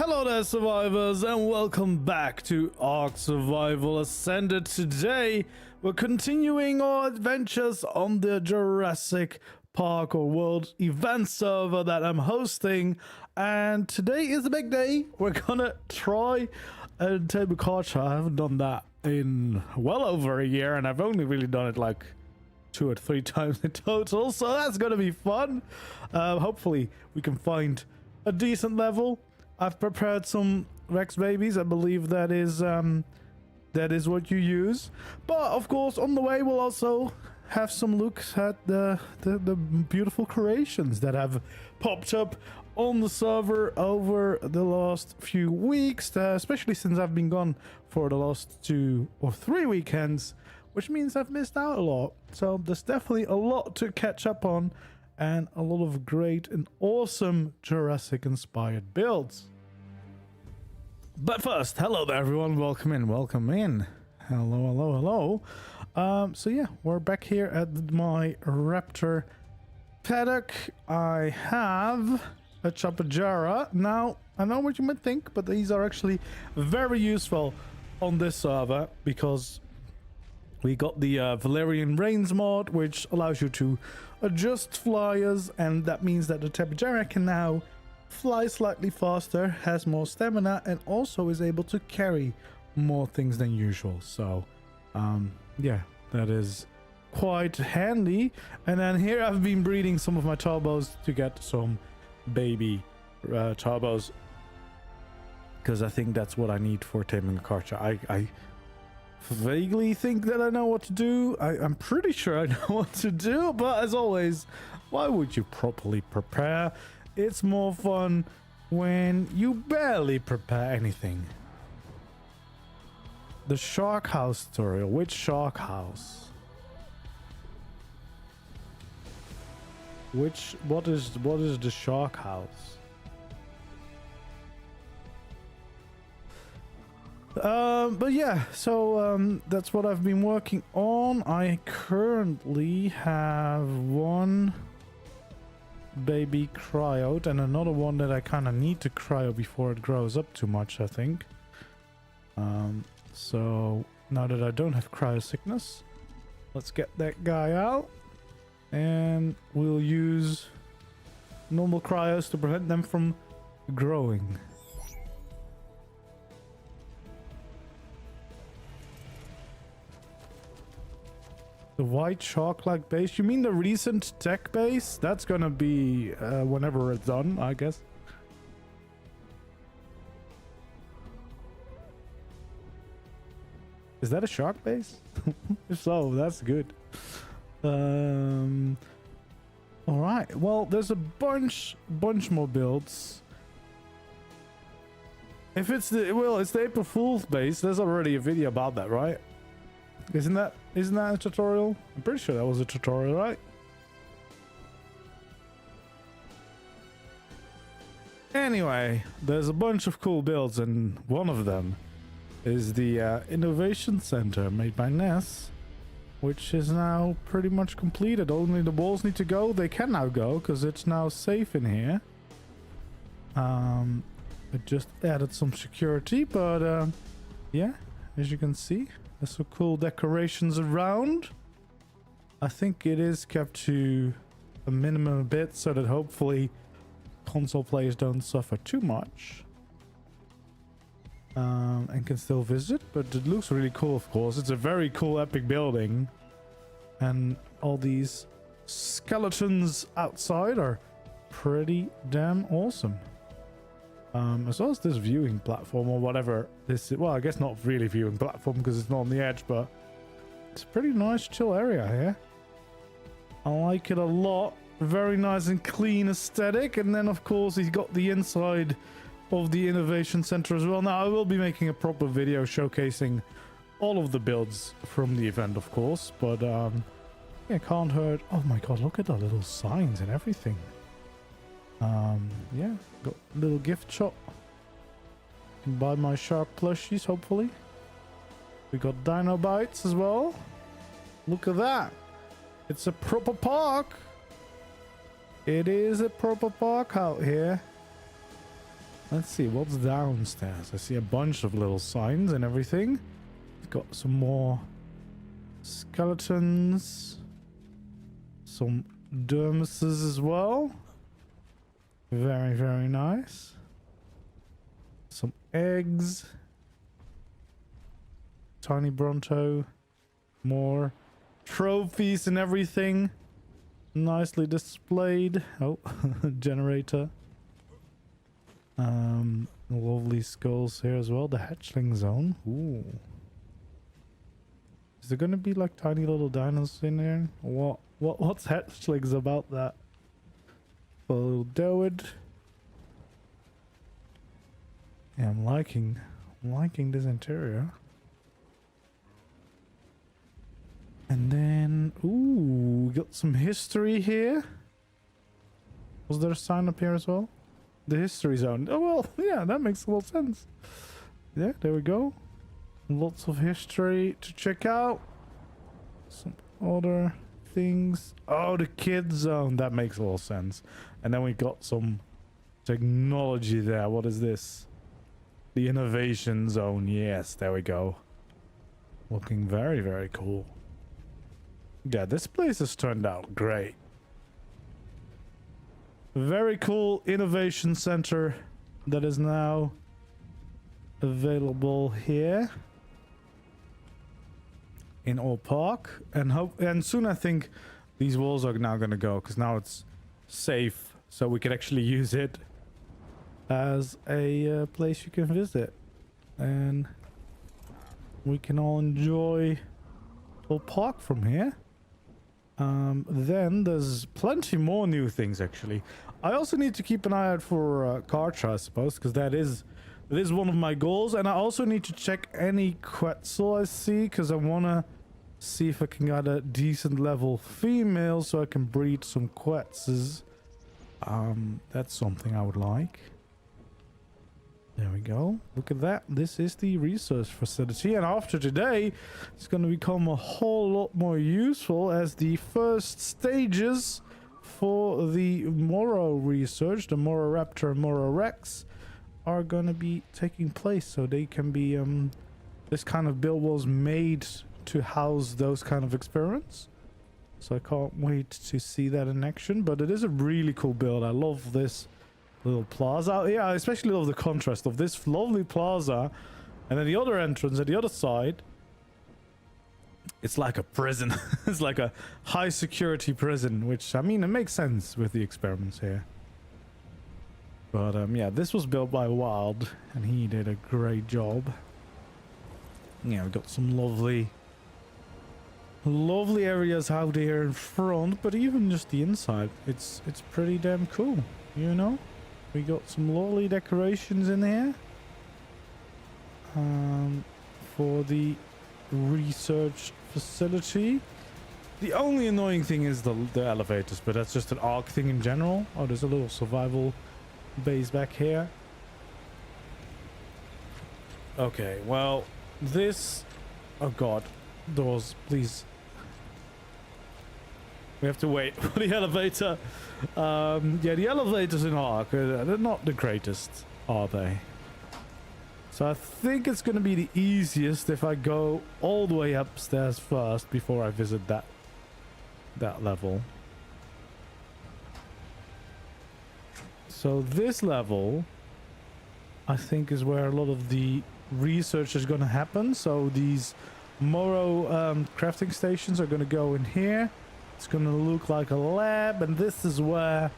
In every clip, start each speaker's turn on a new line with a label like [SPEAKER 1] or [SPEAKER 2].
[SPEAKER 1] Hello there, survivors, and welcome back to ARK Survival Ascended. Today, we're continuing our adventures on the Jurassic Park or World event server that I'm hosting. And today is a big day. We're gonna try and tame Carcha. I haven't done that in well over a year, and I've only really done it like 2 or 3 times in total. So that's gonna be fun. Hopefully, we can find a decent level. I've prepared some Rex babies. I believe that is what you use. But of course, on the way we'll also have some looks at the beautiful creations that have popped up on the server over the last few weeks, especially since I've been gone for the last 2 or 3 weekends, which means I've missed out a lot. So there's definitely a lot to catch up on and a lot of great and awesome Jurassic inspired builds. But first, hello there everyone, welcome in. Hello. So yeah, we're back here at my raptor paddock. I have a Chapajara. Now, I know what you might think, but these are actually very useful on this server because we got the Valerian Reigns mod, which allows you to adjust flyers, and that means that the Chapajara can now fly slightly faster, has more stamina, and also is able to carry more things than usual. So yeah, that is quite handy. And then here I've been breeding some of my turbos to get some baby turbos, because I think that's what I need for taming a Carcha. I vaguely think that I know what to do. I'm pretty sure I know what to do, but as always, why would you properly prepare? It's more fun when you barely prepare anything. The shark house tutorial. Which shark house? What is the shark house? But yeah, so that's what I've been working on. I currently have one baby cryoed and another one that I kind of need to cryo before it grows up too much, I think. So now that I don't have cryo sickness, let's get that guy out, and we'll use normal cryos to prevent them from growing. The white shark-like base? You mean the recent tech base? That's gonna be whenever it's done, I guess. Is that a shark base? If so, that's good. Alright, well, there's a bunch more builds. If it's it's the April Fool's base. There's already a video about that, right? Isn't that a tutorial? I'm pretty sure that was a tutorial, right? Anyway, there's a bunch of cool builds, and one of them is the Innovation Center made by Ness, which is now pretty much completed. Only the walls need to go. They can now go because it's now safe in here. It just added some security, but yeah, as you can see, there's some cool decorations around. I think it is kept to a minimum a bit so that hopefully console players don't suffer too much. And can still visit, but it looks really cool, of course. It's a very cool epic building. And all these skeletons outside are pretty damn awesome. As well as this viewing platform or whatever this is. Well, I guess not really viewing platform because it's not on the edge, but it's a pretty nice chill area here. I like it a lot. Very nice and clean aesthetic. And then of course he's got the inside of the Innovation Center as well. Now I will be making a proper video showcasing all of the builds from the event, of course, but yeah, can't hurt. Oh my god, look at the little signs and everything. Yeah, got a little gift shop. Can buy my shark plushies, hopefully. We got dino bites as well. Look at that. It's a proper park. It is a proper park out here. Let's see what's downstairs. I see a bunch of little signs and everything. Got some more skeletons, some dermises as well. Very, very nice. Some eggs, tiny Bronto, more trophies and everything. Nicely displayed. Oh, generator. Lovely skulls here as well. The hatchling zone. Ooh. Is there gonna be like tiny little dinos in there? What's hatchlings about that? A little Doed. Yeah, I'm liking this interior. And then, ooh, we got some history here. Was there a sign up here as well? The history zone. Oh, well, yeah, that makes a lot of sense. Yeah, there we go. Lots of history to check out. Some other things. Oh, the kids zone. That makes a lot of sense. And then we got some technology there. What is this? The innovation zone. Yes, there we go. Looking very, very cool. Yeah, this place has turned out great. Very cool innovation center that is now available here in our park, and soon I think these walls are now gonna go because now it's safe, so we can actually use it as a place you can visit, and we can all enjoy our park from here. Then there's plenty more new things actually. I also need to keep an eye out for Carcha, I suppose, because that is one of my goals, and I also need to check any Quetzal I see, because I want to see if I can get a decent level female so I can breed some Quetzals. That's something I would like. There we go. Look at that. This is the research facility, and after today it's going to become a whole lot more useful, as the first stages for the Moro research, the Mororaptor and Mororex, are going to be taking place, so they can be this kind of build was made to house those kind of experiments. So I can't wait to see that in action, but it is a really cool build. I love this little plaza. Yeah, I especially love the contrast of this lovely plaza and then the other entrance at the other side. It's like a prison. It's like a high security prison, which, I mean, it makes sense with the experiments here. But yeah, this was built by Wild and he did a great job. Yeah, we got some lovely areas out there in front, but even just the inside, it's pretty damn cool, you know. We got some lovely decorations in here for the research facility. The only annoying thing is the elevators, but that's just an ARK thing in general. Oh, there's a little survival base back here. Okay, well, this... Oh god, doors, please. We have to wait for the elevator. Yeah, the elevators in ARK, they're not the greatest, are they? So I think it's going to be the easiest if I go all the way upstairs first before I visit that level. So this level, I think, is where a lot of the research is going to happen. So these Moro crafting stations are going to go in here. It's going to look like a lab, and this is where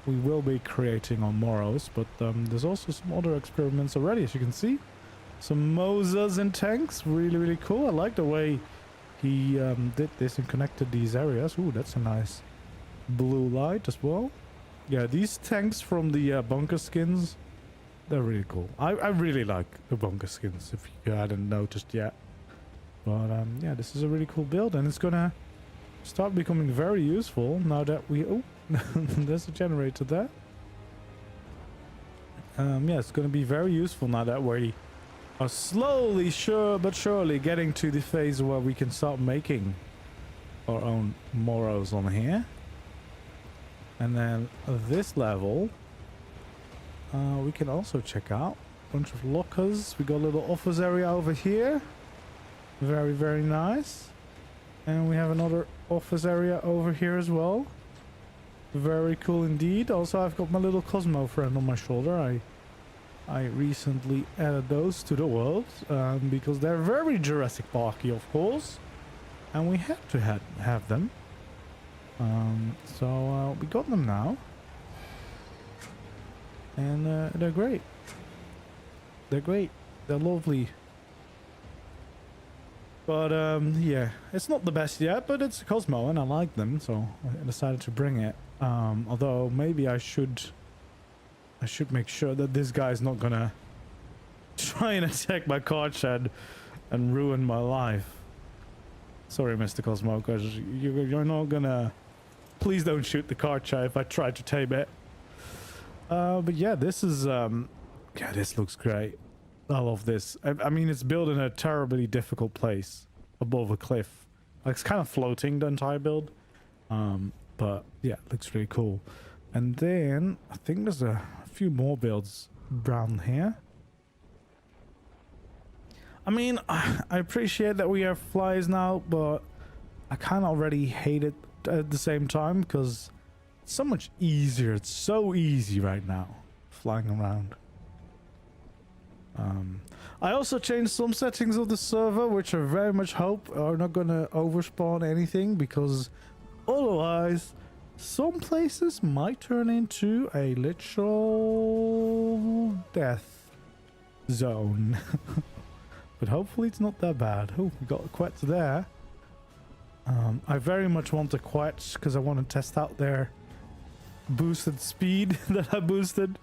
[SPEAKER 1] we will be creating our Moros. But there's also some other experiments already, as you can see. Some Mosas and tanks, really cool. I like the way he did this and connected these areas. Ooh, that's a nice blue light as well. Yeah, these tanks from the bunker skins, they're really cool. I really like the bunker skins, if you hadn't noticed yet. But yeah, this is a really cool build, and it's gonna start becoming very useful now that we... Oh, there's a generator there. Yeah, it's going to be very useful now that we are slowly, sure but surely getting to the phase where we can start making our own Moros on here. And then this level we can also check out a bunch of lockers. We got a little office area over here. Very, very nice. And we have another office area over here as well. Very cool indeed. Also, I've got my little Cosmo friend on my shoulder. I recently added those to the world because they're very Jurassic Parky, of course. And we had to have them. So we got them now. And they're great. They're great. They're lovely. But yeah, it's not the best yet, but it's a Cosmo and I like them, so I decided to bring it. Although maybe I should make sure that this guy's not gonna try and attack my Carcha and ruin my life. Sorry, Mr. Cosmo, because you're not gonna... Please don't shoot the Carcha if I try to tame it. But yeah, this is... yeah, this looks great. I love this. I mean, it's built in a terribly difficult place above a cliff. Like, it's kind of floating, the entire build. But yeah, it looks really cool. And then I think there's a few more builds down here. I mean, I appreciate that we have flies now, but I kind of already hate it at the same time because it's so much easier. It's so easy right now, flying around. I also changed some settings of the server, which I very much hope are not gonna overspawn anything, because otherwise some places might turn into a literal death zone. But hopefully it's not that bad. Oh, we got a Quetzal there. I very much want a Quetzal because I want to test out their boosted speed that I boosted.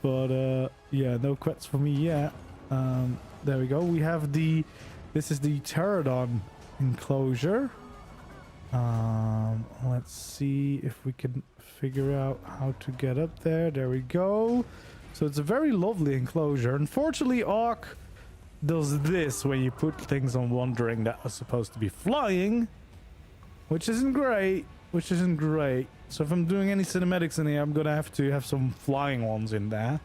[SPEAKER 1] But yeah, no Quetzal for me yet. There we go. We have this is the pterodon enclosure. Let's see if we can figure out how to get up there. There we go. So it's a very lovely enclosure. Unfortunately, ARK does this when you put things on wandering that are supposed to be flying, which isn't great. So if I'm doing any cinematics in here, I'm gonna have to have some flying ones in there,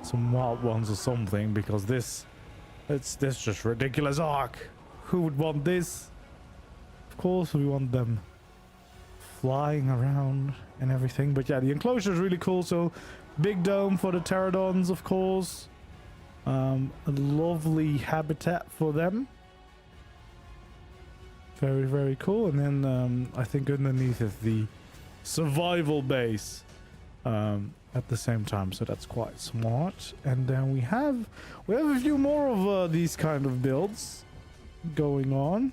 [SPEAKER 1] some wild ones or something, because this just ridiculous. ARK, who would want this? Of course we want them flying around and everything. But yeah, the enclosure is really cool. So big dome for the pterodons, of course. A lovely habitat for them. Very, very cool. And then I think underneath is the survival base at the same time, so that's quite smart. And then we have a few more of these kind of builds going on.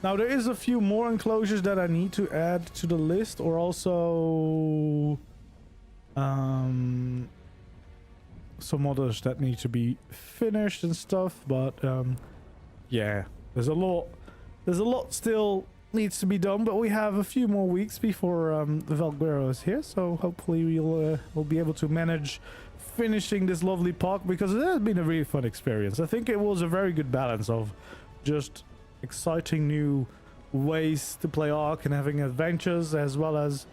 [SPEAKER 1] Now there is a few more enclosures that I need to add to the list, or also some others that need to be finished and stuff. But yeah, there's a lot still needs to be done, but we have a few more weeks before the Volcano is here, so hopefully we'll be able to manage finishing this lovely park, because it has been a really fun experience. I think it was a very good balance of just exciting new ways to play ARK and having adventures, as well as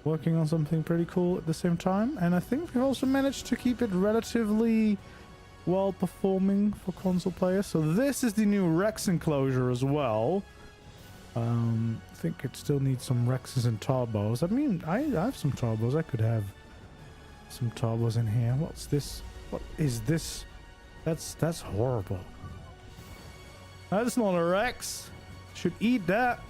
[SPEAKER 1] working on something pretty cool at the same time. And I think we've also managed to keep it relatively well performing for console players. So this is the new Rex enclosure as well. I think it still needs some Rexes and turbos. I mean, I have some turbos. I could have some turbos in here. What's this? What is this? That's horrible. That's not a Rex. Should eat that.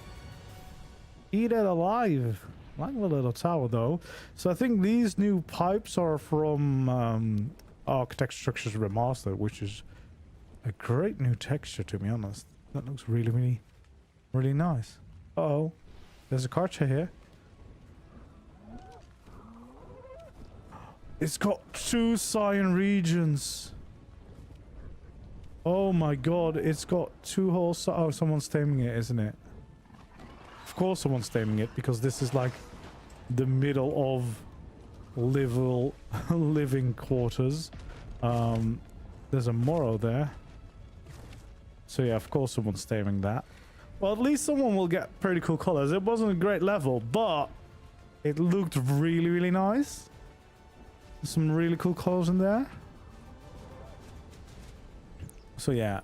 [SPEAKER 1] Eat it alive. I like the little tower though. So I think these new pipes are from Architect Structures Remastered, which is a great new texture, to be honest. That looks really nice. Uh-oh. There's a Carcha here. It's got 2 cyan regions. Oh my god, it's got 2 whole... Oh, someone's taming it, isn't it? Of course someone's taming it, because this is like the middle of living quarters. There's a Moro there. So yeah, of course someone's taming that. Well, at least someone will get pretty cool colors. It wasn't a great level, but it looked really nice. Some really cool colors in there. So yeah,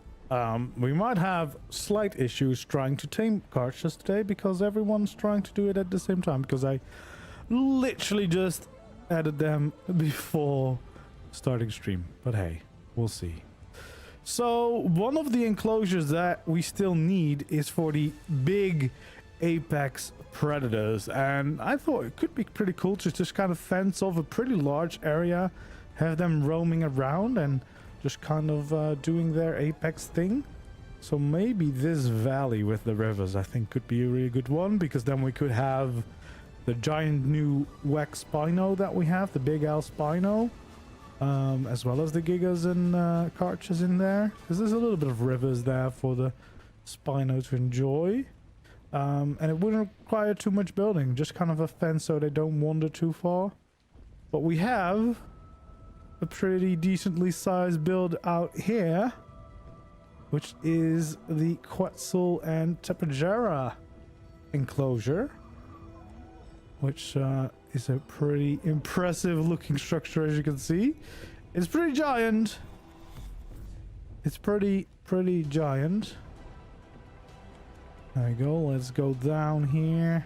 [SPEAKER 1] we might have slight issues trying to tame Carchas today because everyone's trying to do it at the same time, because I literally just added them before starting stream. But hey, we'll see. So one of the enclosures that we still need is for the big apex predators, and I thought it could be pretty cool to just kind of fence off a pretty large area, have them roaming around and just kind of doing their apex thing. So maybe this valley with the rivers I think could be a really good one, because then we could have the giant new Wax Spino that we have, the Big Al Spino, as well as the Gigas and Carchas in there, because there's a little bit of rivers there for the Spino to enjoy. And it wouldn't require too much building, just kind of a fence so they don't wander too far. But we have a pretty decently sized build out here, which is the Quetzal and Tapejara enclosure, which is a pretty impressive looking structure, as you can see. It's pretty giant. It's pretty giant. There we go. Let's go down here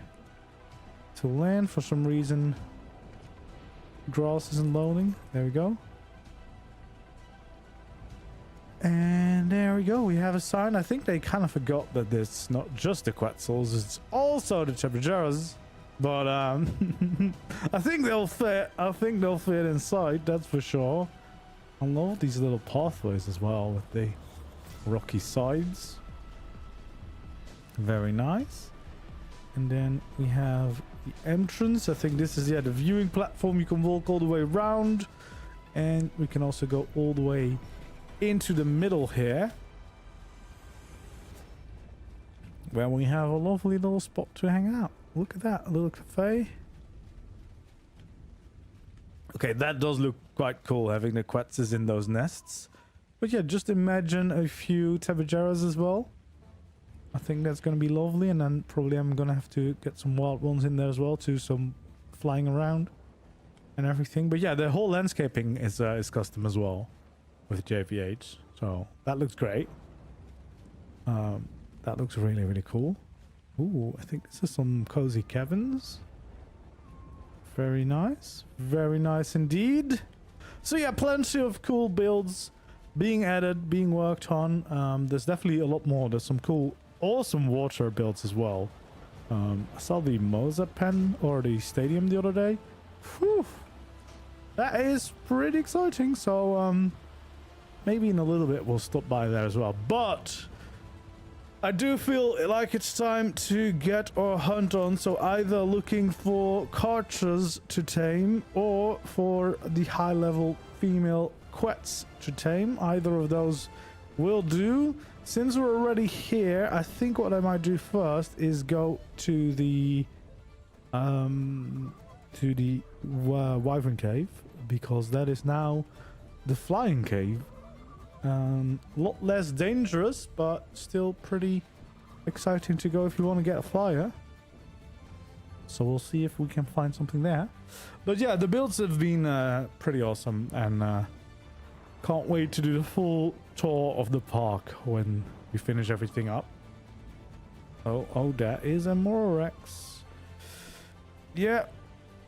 [SPEAKER 1] to land. For some reason grass isn't loading. There we go. And there we go. We have a sign. I think they kind of forgot that it's not just the Quetzals, it's also the Tapejaras. But I think they'll fit. I think they'll fit inside, that's for sure. I love these little pathways as well with the rocky sides. Very nice. And then we have the entrance. I think this is the viewing platform. You can walk all the way around, and we can also go all the way into the middle here, where we have a lovely little spot to hang out. Look at that, a little cafe. Okay, that does look quite cool, having the Quetzals in those nests. But yeah, just imagine a few Tapejaras as well. I think that's going to be lovely, and then probably I'm going to have to get some wild ones in there as well too, some flying around and everything. But yeah, the whole landscaping is custom as well with JVH, so that looks great. That looks really cool. Ooh, I think this is some cozy cabins. Very nice indeed. So yeah, plenty of cool builds being added, being worked on. There's definitely a lot more. There's some cool, awesome water builds as well. I saw the Moza pen or the stadium the other day. Whew, that is pretty exciting. So maybe in a little bit we'll stop by there as well. But I do feel like it's time to get our hunt on, so either looking for Carchas to tame or for the high level female Quets to tame. Either of those will do. Since we're already here, I think what I might do first is go to the Wyvern Cave, because that is now the flying cave. A lot less dangerous, but still pretty exciting to go if you want to get a flyer. So we'll see if we can find something there. But yeah, the builds have been pretty awesome, and can't wait to do the full tour of the park when we finish everything up. Oh, that is a Morax. Yeah,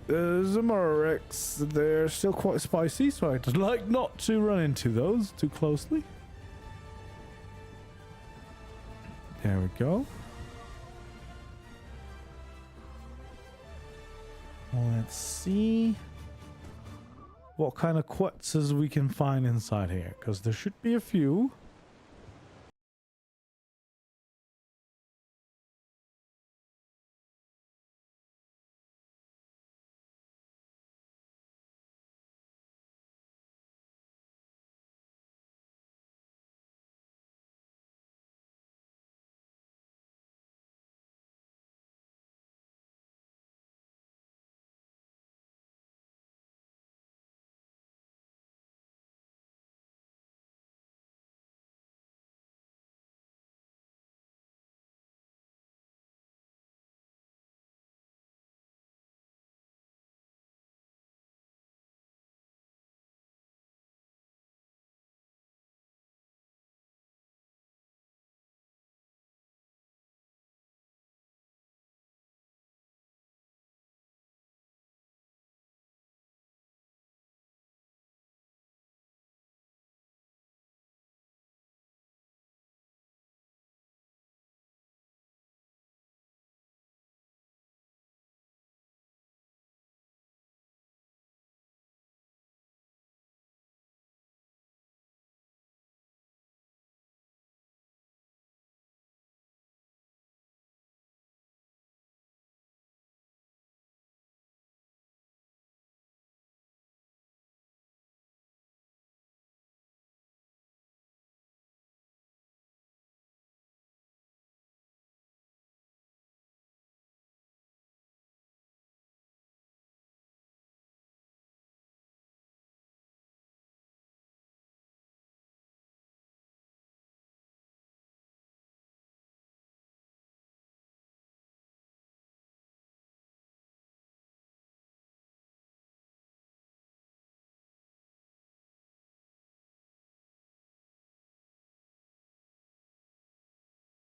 [SPEAKER 1] there's a Morax. They're still quite spicy, so I'd like not to run into those too closely. There we go. Let's see what kind of Quetzals we can find inside here, because there should be a few.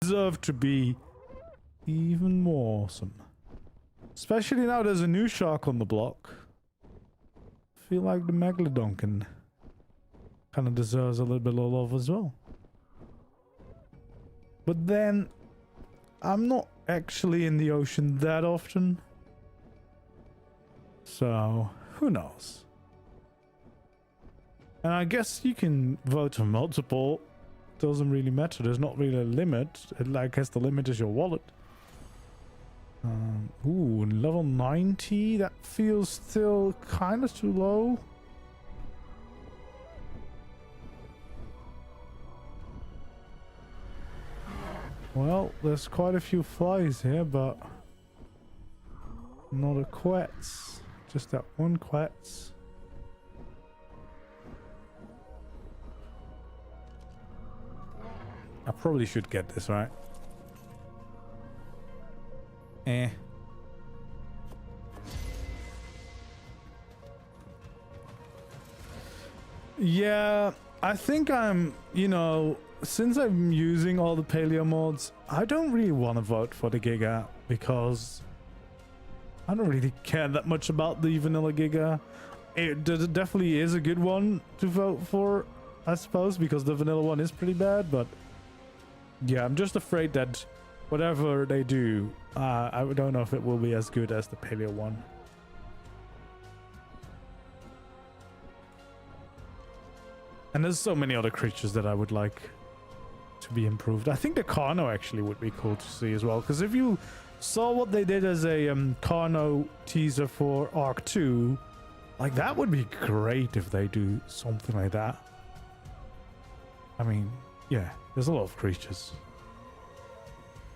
[SPEAKER 1] deserve to be even more awesome. Especially now there's a new shark on the block. I feel like the Megalodon can kind of deserves a little bit of love as well. But then, I'm not actually in the ocean that often. So, who knows? And I guess you can vote for multiple. Doesn't really matter. There's not really a limit. I guess the limit is your wallet. Ooh, level 90? That feels still kind of too low. Well, there's quite a few flies here, but not a Quetzal. Just that one Quetzal. I probably should get this, right? Yeah, I think I'm, you know, since I'm using all the paleo mods, I don't really want to vote for the Giga because I don't really care that much about the vanilla Giga. It definitely is a good one to vote for, I suppose, because the vanilla one is pretty bad, but yeah, I'm just afraid that whatever they do, I don't know if it will be as good as the paleo one. And there's so many other creatures that I would like to be improved. I think the Carno actually would be cool to see as well, because if you saw what they did as a Carno teaser for ARK 2, like that would be great if they do something like that. I mean, yeah, there's a lot of creatures.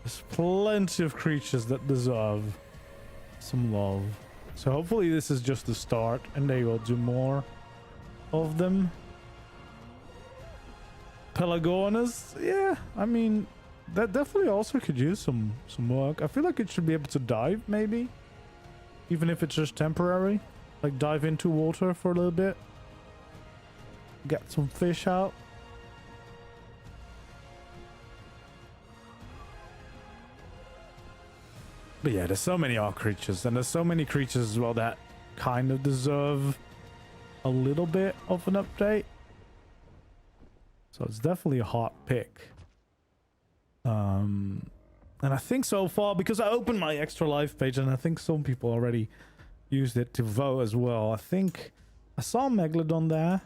[SPEAKER 1] There's plenty of creatures that deserve some love. So hopefully this is just the start and they will do more of them. Pelagonas, yeah, I mean, that definitely also could use some work. I feel like it should be able to dive, maybe, even if it's just temporary, like dive into water for a little bit, get some fish out. But yeah, there's so many ARK creatures, and there's so many creatures as well that kind of deserve a little bit of an update. So it's definitely a hot pick. And I think so far, because I opened my extra live page and I think some people already used it to vote as well. I think I saw Megalodon there.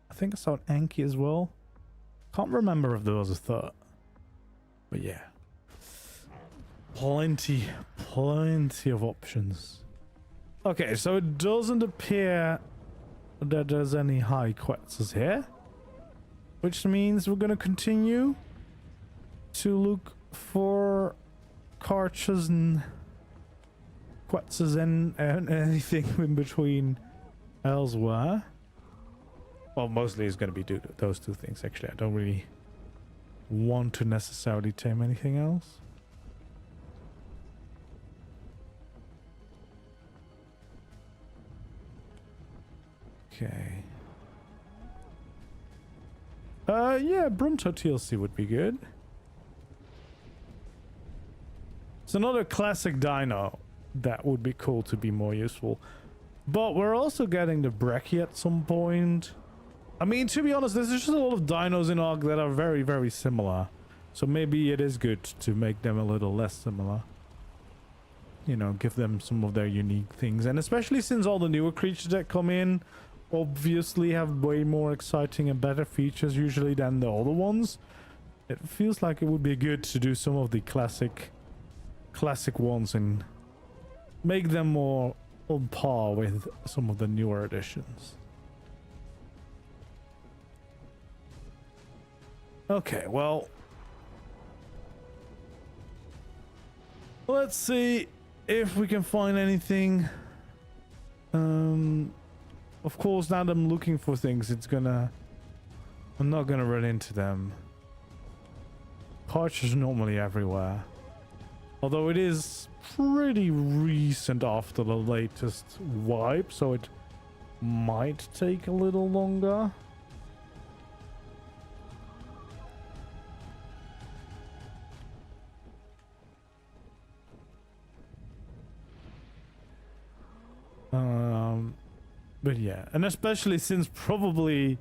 [SPEAKER 1] I think I saw an Anki as well. Can't remember if there was a third. But yeah. Plenty of options. Okay, so it doesn't appear that there's any high Quetzals here. Which means we're gonna continue to look for Carchas and Quetzals and anything in between elsewhere. Well, mostly it's gonna be those two things, actually. I don't really want to necessarily tame anything else. Okay. Yeah, Brunto TLC would be good. It's another classic dino that would be cool to be more useful. But we're also getting the Breccia at some point. I mean, to be honest, there's just a lot of dinos in ARK that are very, very similar. So maybe it is good to make them a little less similar. You know, give them some of their unique things. And especially since all the newer creatures that come in obviously have way more exciting and better features usually than the older ones. It feels like it would be good to do some of the classic ones and make them more on par with some of the newer editions. Okay, well, let's see if we can find anything. Of course, now that I'm looking for things, I'm not gonna run into them. Carcha's normally everywhere. Although it is pretty recent after the latest wipe, so it might take a little longer. But yeah, and especially since probably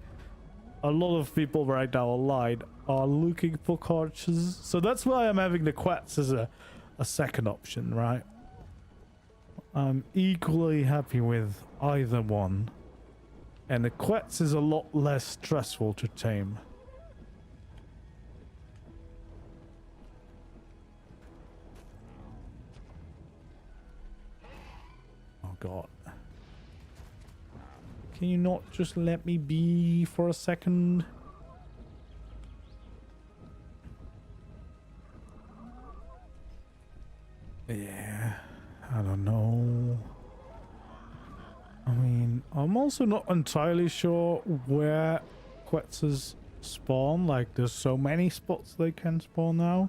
[SPEAKER 1] a lot of people right now online are looking for Carchas, so that's why I'm having the Quets as a second option, right? I'm equally happy with either one, and the Quets is a lot less stressful to tame. Oh god. Can you not just let me be for a second? Yeah, I don't know. I mean, I'm also not entirely sure where Quetzals spawn. Like, there's so many spots they can spawn now.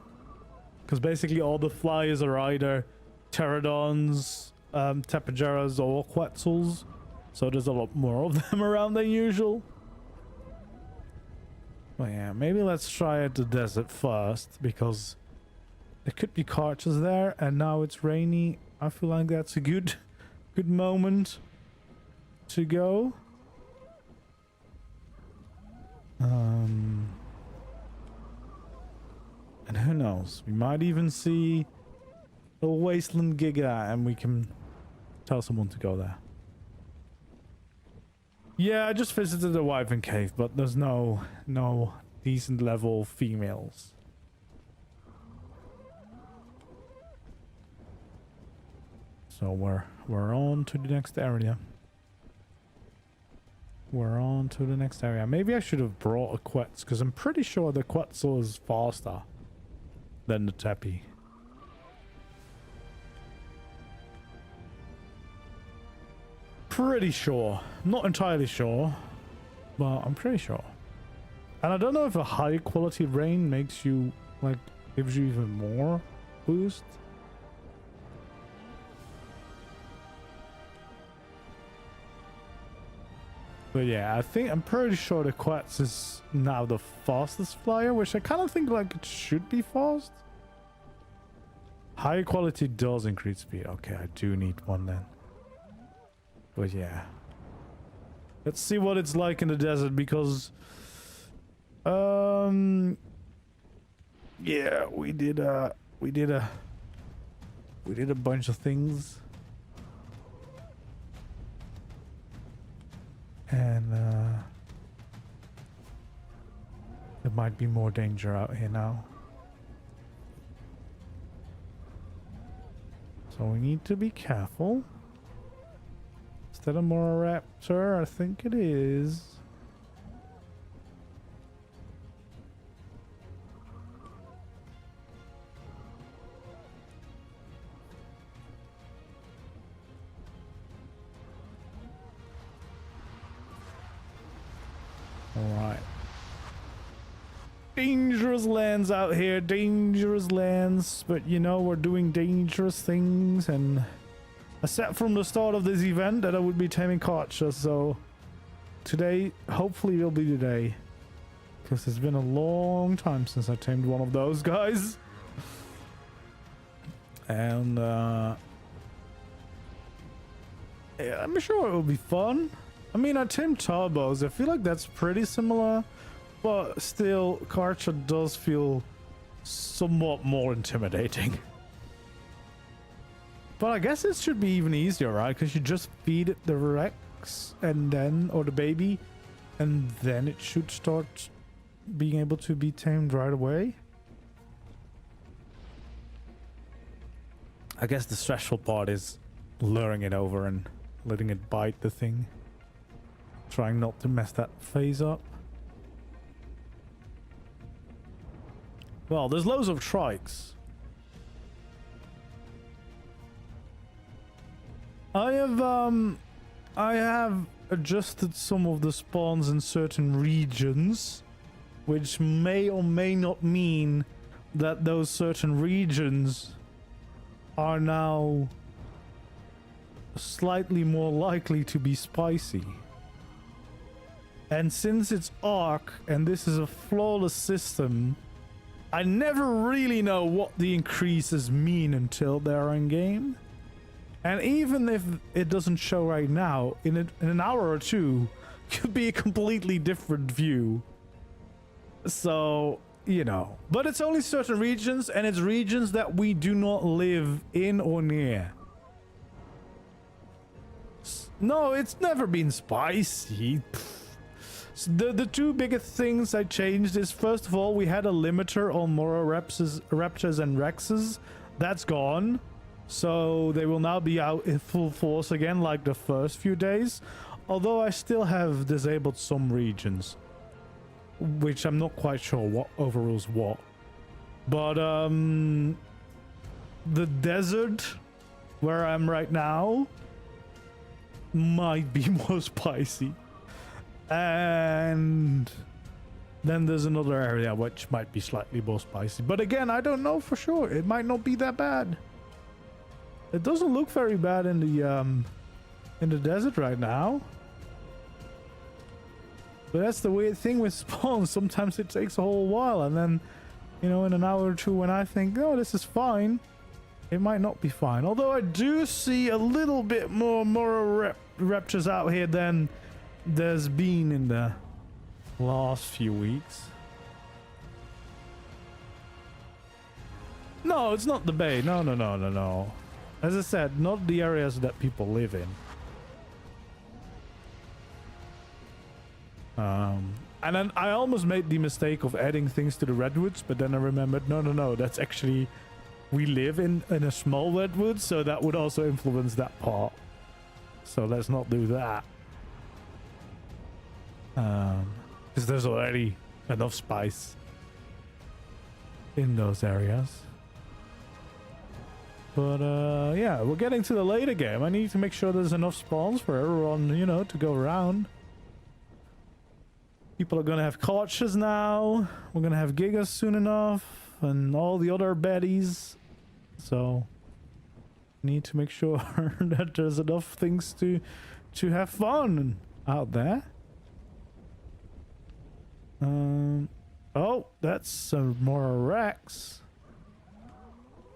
[SPEAKER 1] Because basically all the flyers are either pterodons, tapageras, or Quetzals. So there's a lot more of them around than usual. Well, yeah, maybe let's try at the desert first, because there could be Carchas there, and now it's rainy. I feel like that's a good moment to go. And who knows? We might even see a wasteland giga, and we can tell someone to go there. Yeah, I just visited the Wyvern Cave, but there's no decent level females. So we're on to the next area. We're on to the next area. Maybe I should have brought a Quetz, because I'm pretty sure the Quetzal is faster than the Tepi. Pretty sure. Not entirely sure, but I'm pretty sure. And I don't know if a high quality rain makes you, like, gives you even more boost. But yeah, I'm pretty sure the Quetz is now the fastest flyer, which I kind of think like it should be fast. High quality does increase speed. Okay, I do need one then. But yeah, let's see what it's like in the desert, because yeah, we did a bunch of things, and there might be more danger out here now, so we need to be careful. Is that a Raptor? I think it is. Alright. Dangerous lands out here, dangerous lands, but you know, we're doing dangerous things, and I said from the start of this event that I would be taming Carcha, so today hopefully will be the day, because it's been a long time since I tamed one of those guys. And yeah, I'm sure it will be fun. I mean, I tamed turbos. I feel like that's pretty similar, but still Carcha does feel somewhat more intimidating. But I guess it should be even easier, right? Because you just feed it the Rex and then, or the baby, and then it should start being able to be tamed right away. I guess the stressful part is luring it over and letting it bite the thing. Trying not to mess that phase up. Well, there's loads of trikes. I have adjusted some of the spawns in certain regions, which may or may not mean that those certain regions are now slightly more likely to be spicy. And since it's ARK and this is a flawless system, I never really know what the increases mean until they're in game. And even if it doesn't show right now, in an hour or two, could be a completely different view. So, you know. But it's only certain regions, and it's regions that we do not live in or near. No, it's never been spicy. So the two biggest things I changed is, first of all, we had a limiter on Mora Raptors and Rexes. That's gone. So they will now be out in full force again like the first few days. Although I still have disabled some regions, which I'm not quite sure what overrules what. But the desert where I'm right now might be more spicy. And then there's another area which might be slightly more spicy. But again, I don't know for sure. It might not be that bad. It doesn't look very bad in the desert right now. But that's the weird thing with spawns. Sometimes it takes a whole while, and then, you know, in an hour or two when I think, oh, this is fine, it might not be fine. Although I do see a little bit more raptors out here than there's been in the last few weeks. No, it's not the bay. No. As I said, not the areas that people live in. And then I almost made the mistake of adding things to the redwoods, but then I remembered, no, that's actually, we live in a small redwood, so that would also influence that part. So let's not do that. Because there's already enough spice in those areas. But yeah, we're getting to the later game. I need to make sure there's enough spawns for everyone, you know, to go around. People are gonna have Carchas now. We're gonna have Gigas soon enough, and all the other baddies. So need to make sure that there's enough things to have fun out there. Oh, that's more Rex.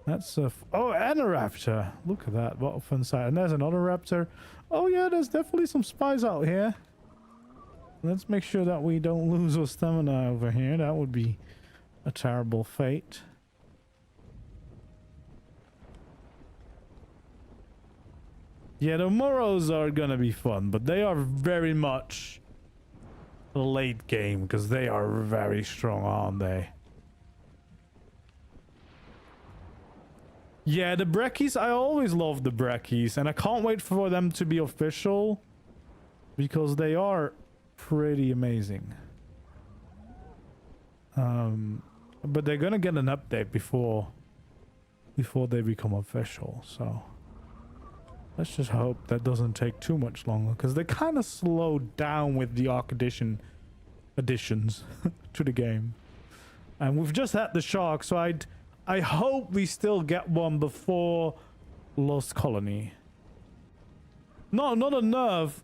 [SPEAKER 1] That's a and a raptor. Look at that, what a fun sight. And there's another raptor. Oh yeah, there's definitely some spies out here. Let's make sure that we don't lose our stamina over here. That would be a terrible fate. Yeah, the Moros are gonna be fun, but they are very much late game because they are very strong, aren't they? Yeah, the Brekkies, I always loved the Brekkies, and I can't wait for them to be official because they are pretty amazing. But they're gonna get an update before they become official, so let's just hope that doesn't take too much longer, because they kind of slowed down with the ARK additions to the game. And we've just had the shark, so I hope we still get one before Lost Colony. No, not a nerf.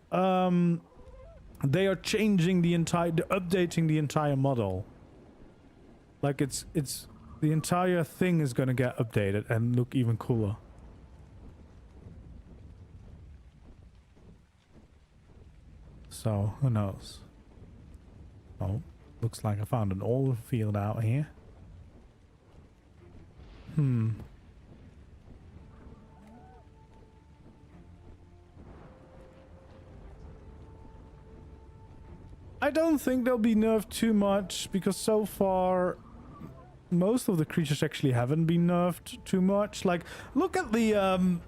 [SPEAKER 1] They are changing updating the entire model. Like it's the entire thing is gonna get updated and look even cooler. So who knows? Oh, looks like I found an oil field out here. I don't think they'll be nerfed too much, because so far most of the creatures actually haven't been nerfed too much. Like, look at the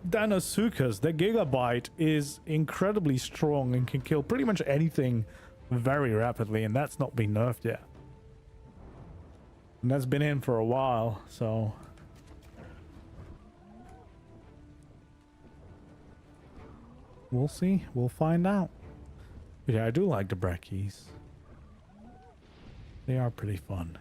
[SPEAKER 1] Dinosaurs. Their Gigabyte is incredibly strong and can kill pretty much anything very rapidly, and that's not been nerfed yet. And that's been in for a while, so we'll see. We'll find out. But yeah, I do like the Brekkies. They are pretty fun.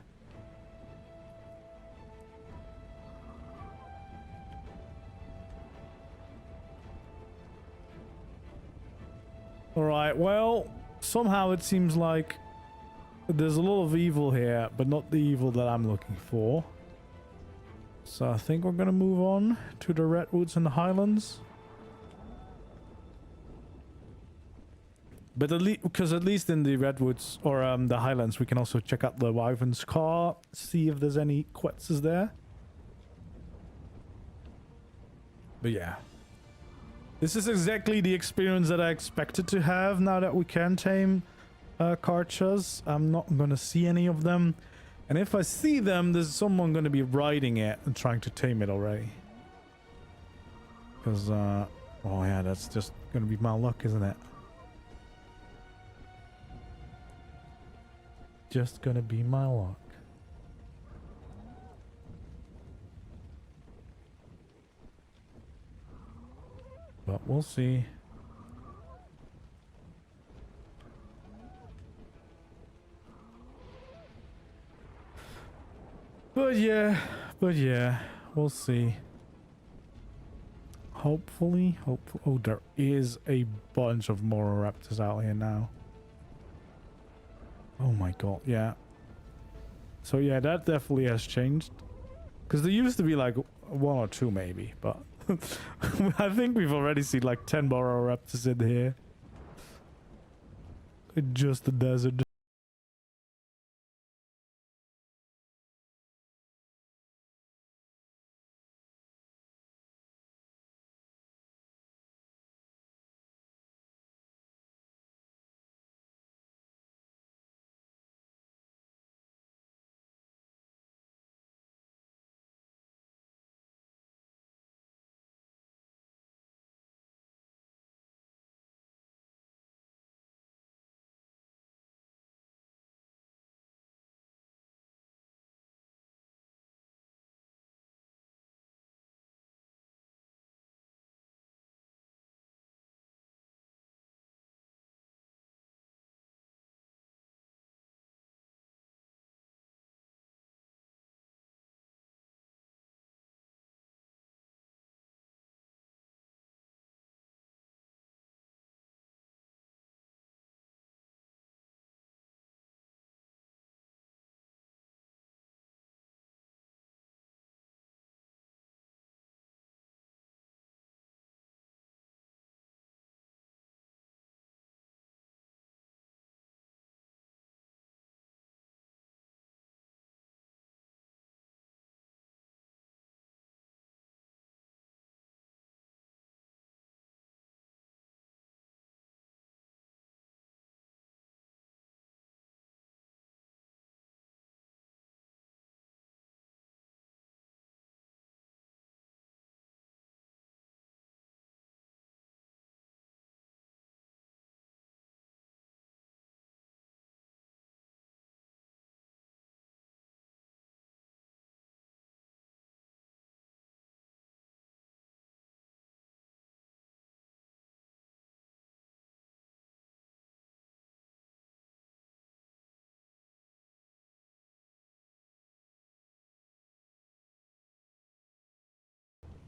[SPEAKER 1] Alright, well, somehow it seems like there's a lot of evil here, but not the evil that I'm looking for. So I think we're gonna move on to the redwoods and the highlands. But at least, because at least in the redwoods or the highlands, we can also check out the wyvern's car, see if there's any Quetzals there. But yeah, this is exactly the experience that I expected to have now that we can tame Carchas. I'm not gonna see any of them, and if I see them, there's someone gonna be riding it and trying to tame it already. Because oh yeah, that's just gonna be my luck, isn't it? Just gonna be my luck. But we'll see. But yeah, we'll see. Hopefully. Oh, there is a bunch of Mororaptors out here now. Oh my god, yeah. So yeah, that definitely has changed. Because there used to be like 1 or 2 maybe, but I think we've already seen like 10 Mororaptors in here. In just the desert.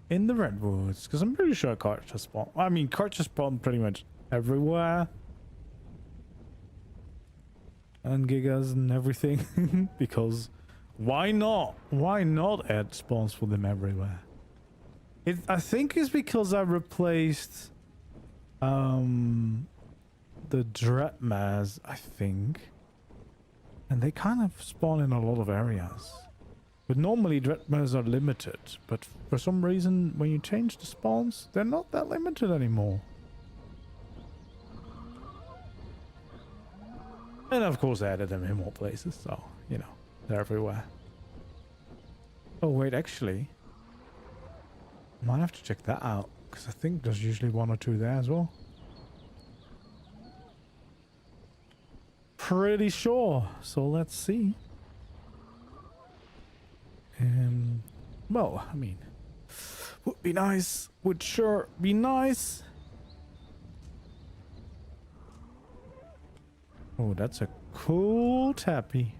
[SPEAKER 1] In the redwoods, because I'm pretty sure Carcha spawn. I mean, Carcha spawn pretty much everywhere. And gigas and everything. Because why not? Why not add spawns for them everywhere? I think it's because I replaced the Dreadmares, I think. And they kind of spawn in a lot of areas. But normally Dreadmares are limited, but for some reason when you change the spawns, they're not that limited anymore. And of course I added them in more places, so, you know, they're everywhere. Oh wait, actually, I might have to check that out, because I think there's usually 1 or 2 there as well. Pretty sure, so let's see. Well, I mean, would be nice, would sure be nice. Oh, that's a cool tappy.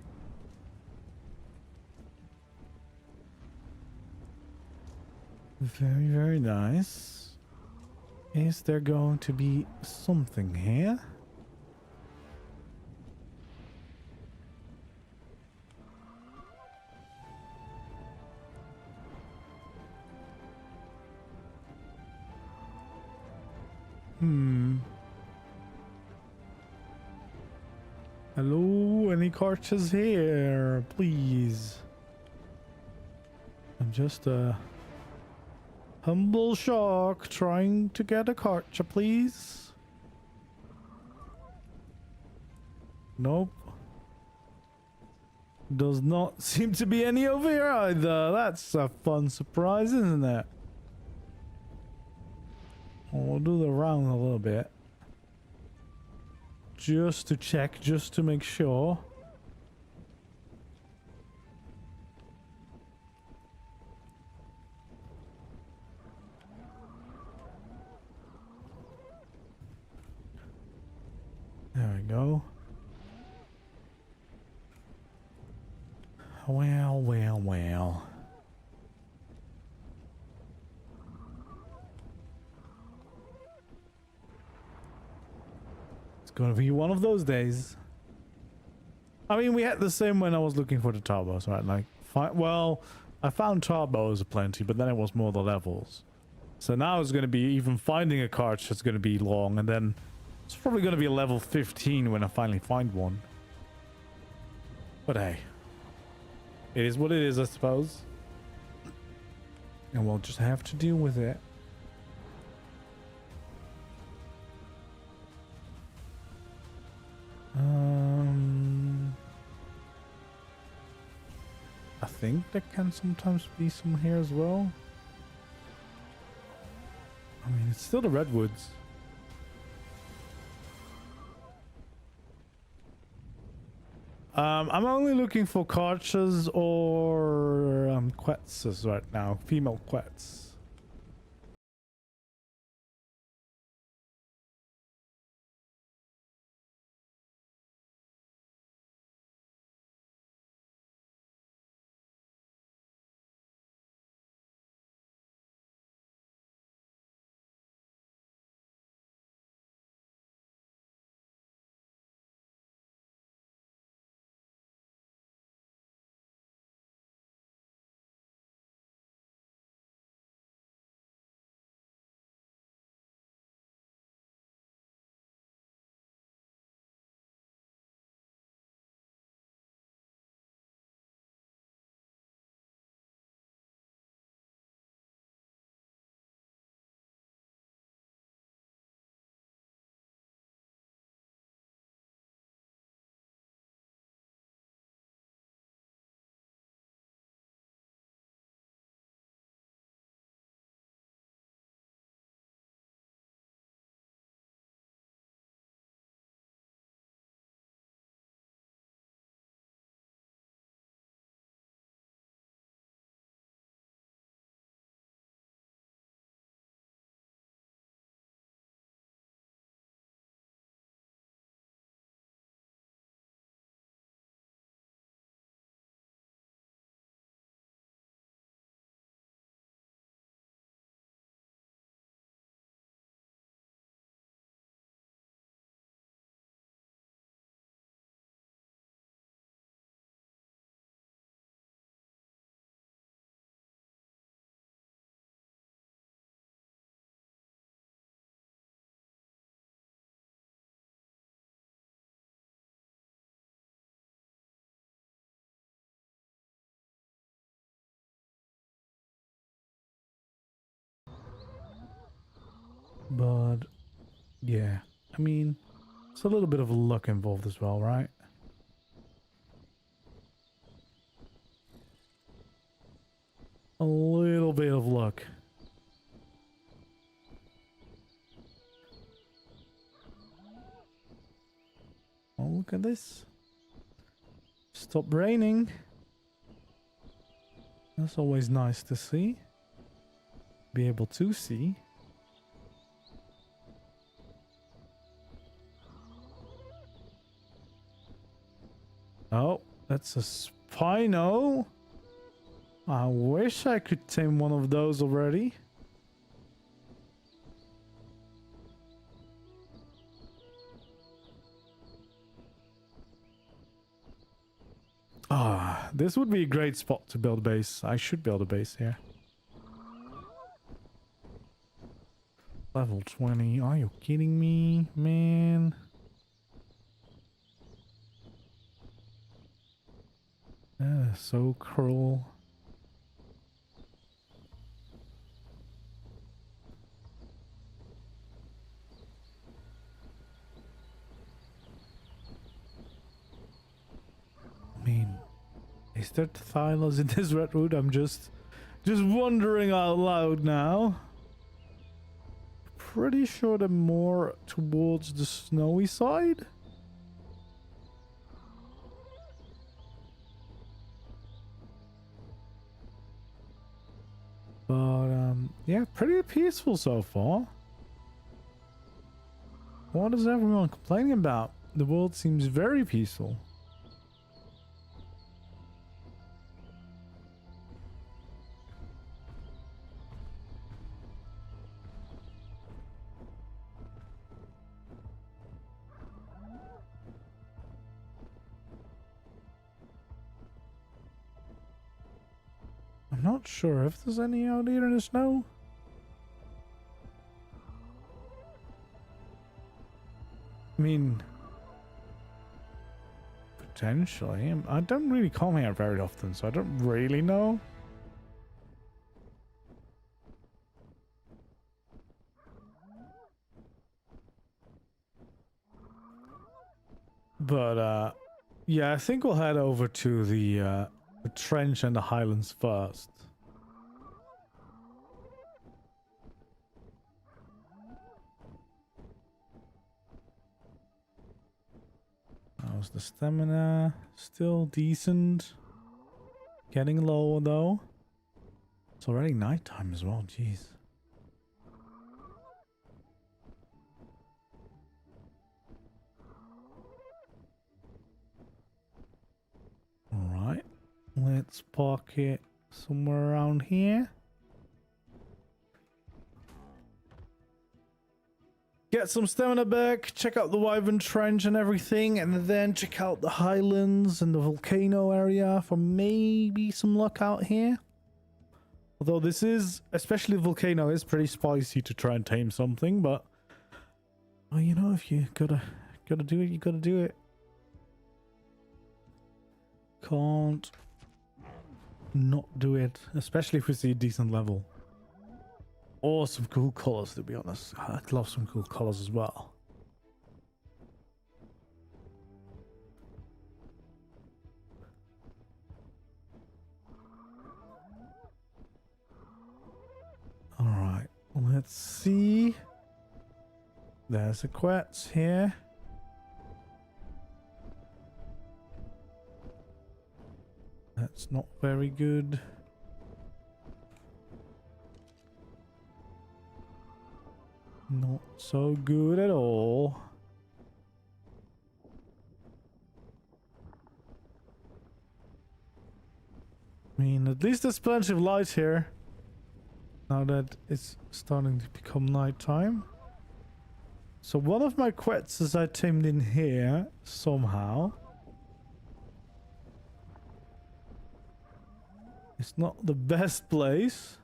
[SPEAKER 1] Very, very nice. Is there going to be something here? Hello, any Carchas here, please? I'm just a humble shark trying to get a Carcha, please. Nope. Does not seem to be any over here either. That's a fun surprise, isn't it? We'll do the round a little bit. Just to check, just to make sure. There we go. Well, well, well. It's gonna be one of those days. I mean, we had the same when I was looking for the turbos, right? Like, well, I found turbos aplenty, but then it was more the levels. So now it's gonna be, even finding a cart is gonna be long, and then it's probably gonna be a level 15 when I finally find one. But hey. It is what it is, I suppose. And we'll just have to deal with it. I think there can sometimes be some here as well. I mean, it's still the redwoods. I'm only looking for Carchas or Quetzals right now. Female Quetz. But yeah, I mean, it's a little bit of luck involved as well, right? A little bit of luck. Oh, look at this. Stop raining. That's always nice to see. Be able to see. Oh, that's a Spino. I wish I could tame one of those already. Ah, this would be a great spot to build a base. I should build a base here. Level 20. Are you kidding me, man? So cruel. I mean, is there thylas in this redwood? I'm just wondering out loud now. Pretty sure they're more towards the snowy side. But yeah, pretty peaceful so far. What is everyone complaining about? The world seems very peaceful. I'm not sure if there's any out here in the snow. I mean, potentially. I don't really come here very often, so I don't really know. But yeah, I think we'll head over to the trench and the highlands first. How's the stamina? Still decent. Getting lower though. It's already nighttime as well, jeez. Alright. Let's park it somewhere around here. Get some stamina back, check out the Wyvern Trench and everything, and then check out the highlands and the volcano area for maybe some luck out here. Although this is, especially volcano, is pretty spicy to try and tame something, but well, you know, if you gotta do it, you gotta do it. Can't not do it, especially if we see a decent level. Or some cool colors, to be honest. I'd love some cool colors as well. Alright, let's see. There's a Quetzal here. That's not very good. Not so good at all. I mean, at least there's plenty of light here. Now that it's starting to become nighttime. So one of my Quetzals I tamed in here somehow. It's not the best place,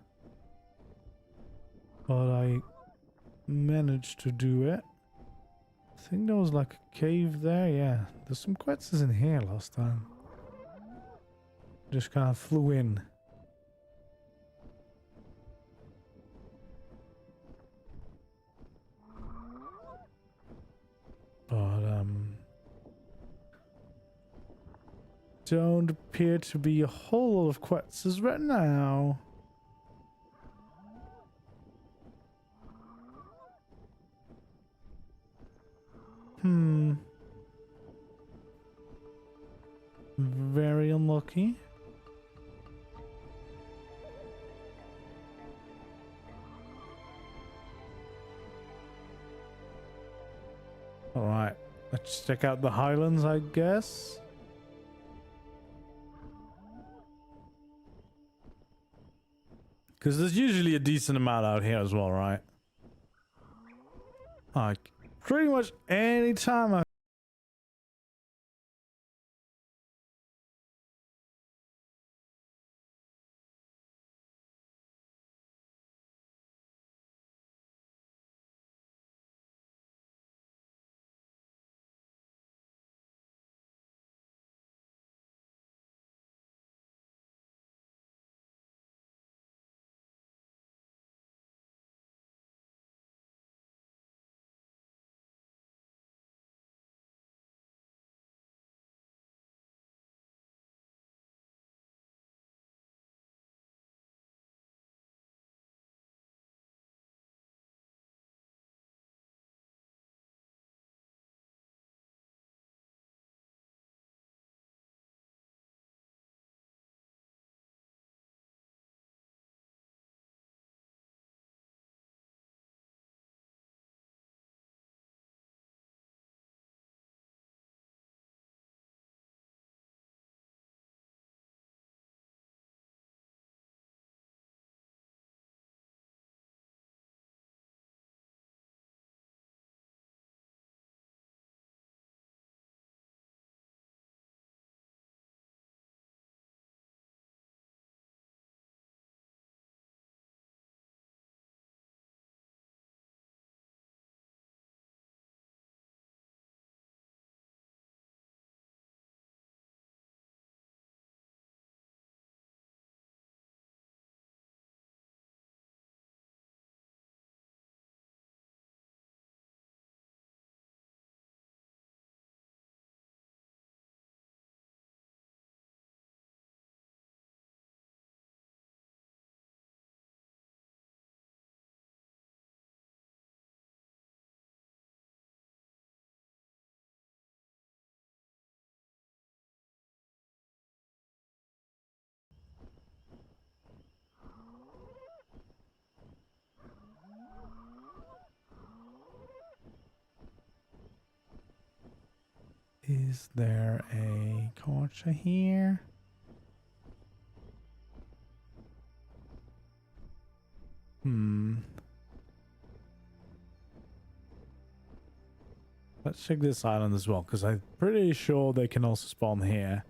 [SPEAKER 1] but I managed to do it. I think there was like a cave there. Yeah, there's some Quetzals in here last time. Just kind of flew in. But don't appear to be a whole lot of Quetzals right now. Very unlucky. Alright, let's check out the highlands, I guess. Because there's usually a decent amount out here as well, right? Like, pretty much any time I Is there a Carcha here? Let's check this island as well, because I'm pretty sure they can also spawn here.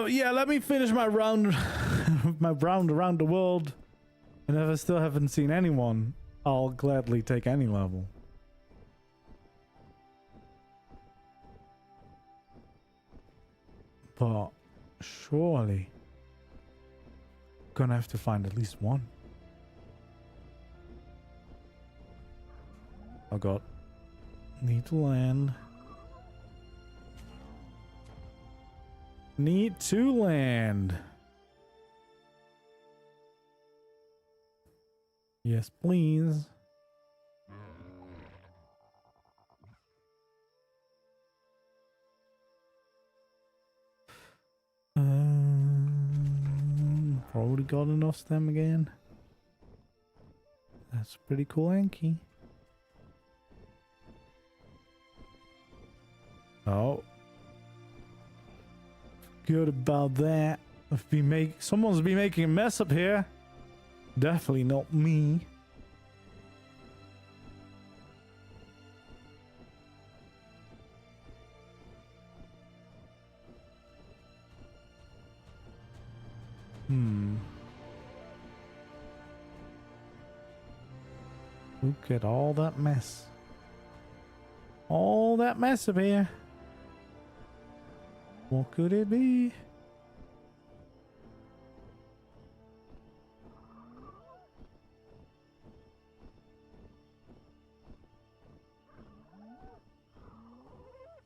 [SPEAKER 1] Yeah, let me finish my round, my round around the world. And if I still haven't seen anyone, I'll gladly take any level. But surely gonna have to find at least one. Oh god. Need to land. Need to land. Yes, please. Probably got enough stem again. That's pretty cool, Anki. Oh. Good about that. Someone's been making a mess up here. Definitely not me. Look at all that mess. All that mess up here. What could it be?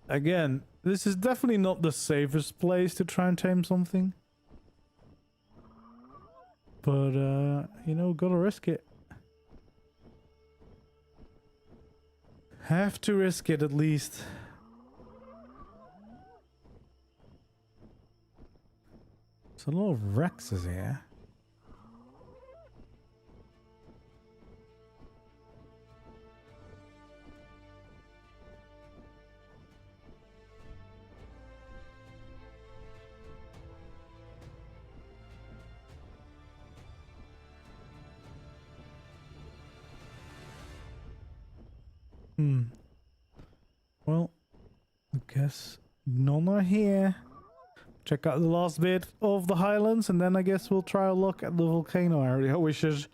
[SPEAKER 1] Again, this is definitely not the safest place to try and tame something. But, you know, gotta risk it. Have to risk it at least. There's a lot of Rexes here. Well, I guess none are here. Check out the last bit of the highlands, and then I guess we'll try a look at the volcano area, which is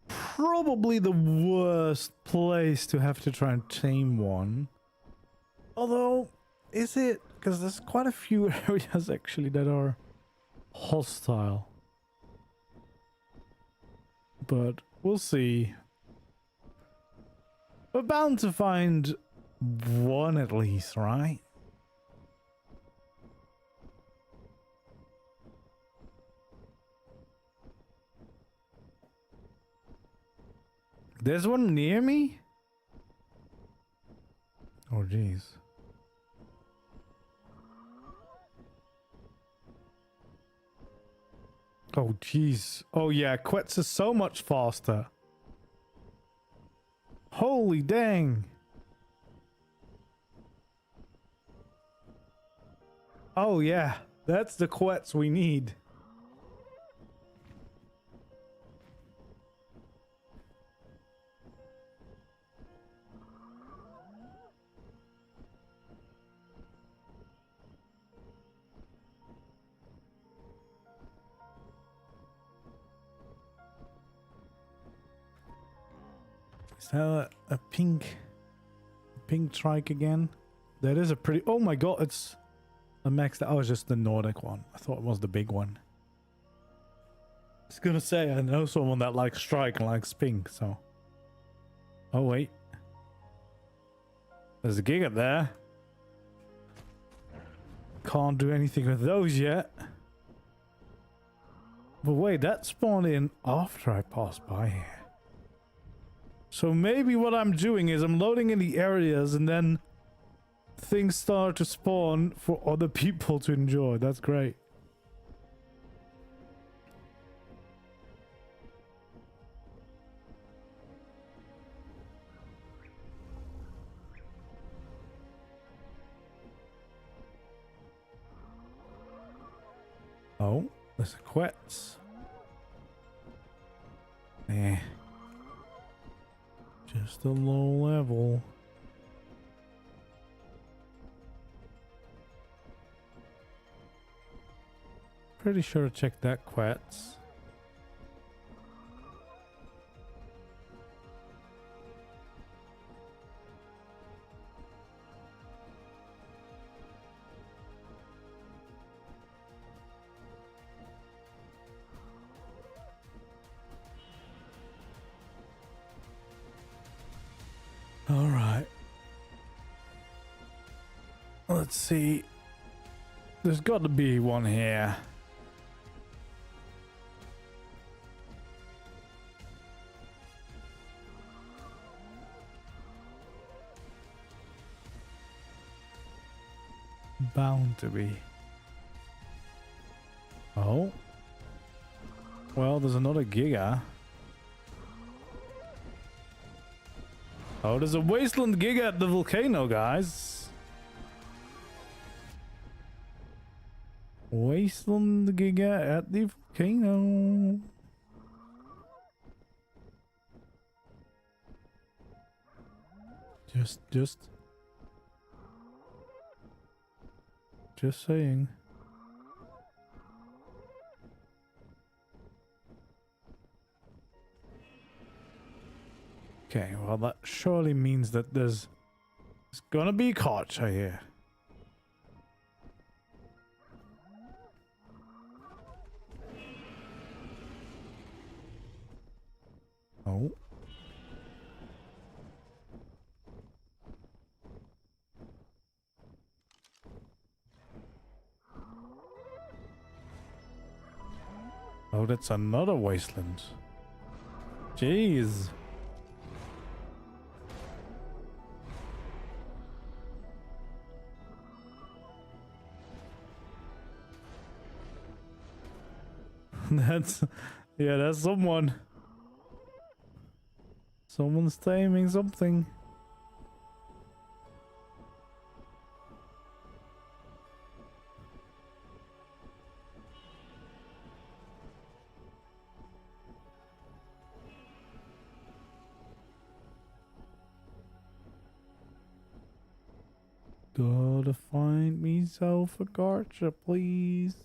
[SPEAKER 1] probably the worst place to have to try and tame one. Although, is it? Because there's quite a few areas actually that are hostile. But we'll see. We're bound to find one at least, right? There's one near me? Oh, jeez. Oh, jeez. Oh, yeah, Quetzal is so much faster. Holy dang. Oh, yeah. That's the Quetzal we need. Is that a pink trike again? That is a pretty... Oh my god, it's a max... Oh, it's just the Nordic one. I thought it was the big one. I was gonna say, I know someone that likes strike and likes pink, so... Oh, wait. There's a giga there. Can't do anything with those yet. But wait, that spawned in after I passed by here. So maybe what I'm doing is I'm loading in the areas and then things start to spawn for other people to enjoy. That's great. Oh, there's a Quetzal. Eh. Just a low level. Pretty sure to check that Quetzal. All right. Let's see. There's got to be one here. Bound to be. Oh. Well, there's another Giga. Oh, there's a wasteland Giga at the volcano, guys. Wasteland Giga at the volcano. Just saying. Okay, well that surely means that there's gonna be Carcha here. Oh. Oh, that's another wasteland. Jeez. That's, yeah, that's someone. Someone's taming something. Gotta find myself a Carcha, please.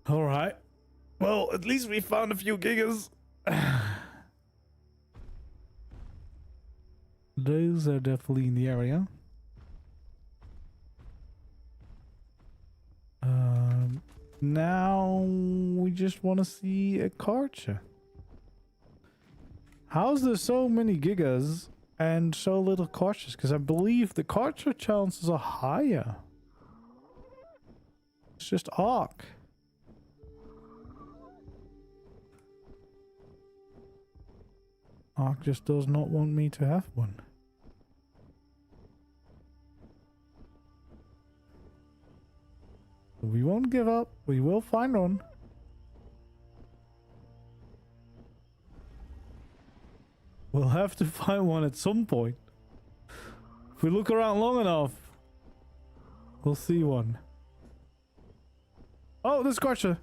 [SPEAKER 1] All right. Well, at least we found a few gigas. Those are definitely in the area. Now we just want to see a Carcha. How's there so many gigas and so little Carchas? Because I believe the Carcha chances are higher. It's just ARK. ARK just does not want me to have one. We won't give up. We will find one. We'll have to find one at some point. If we look around long enough, we'll see one. Oh, there's Carcha.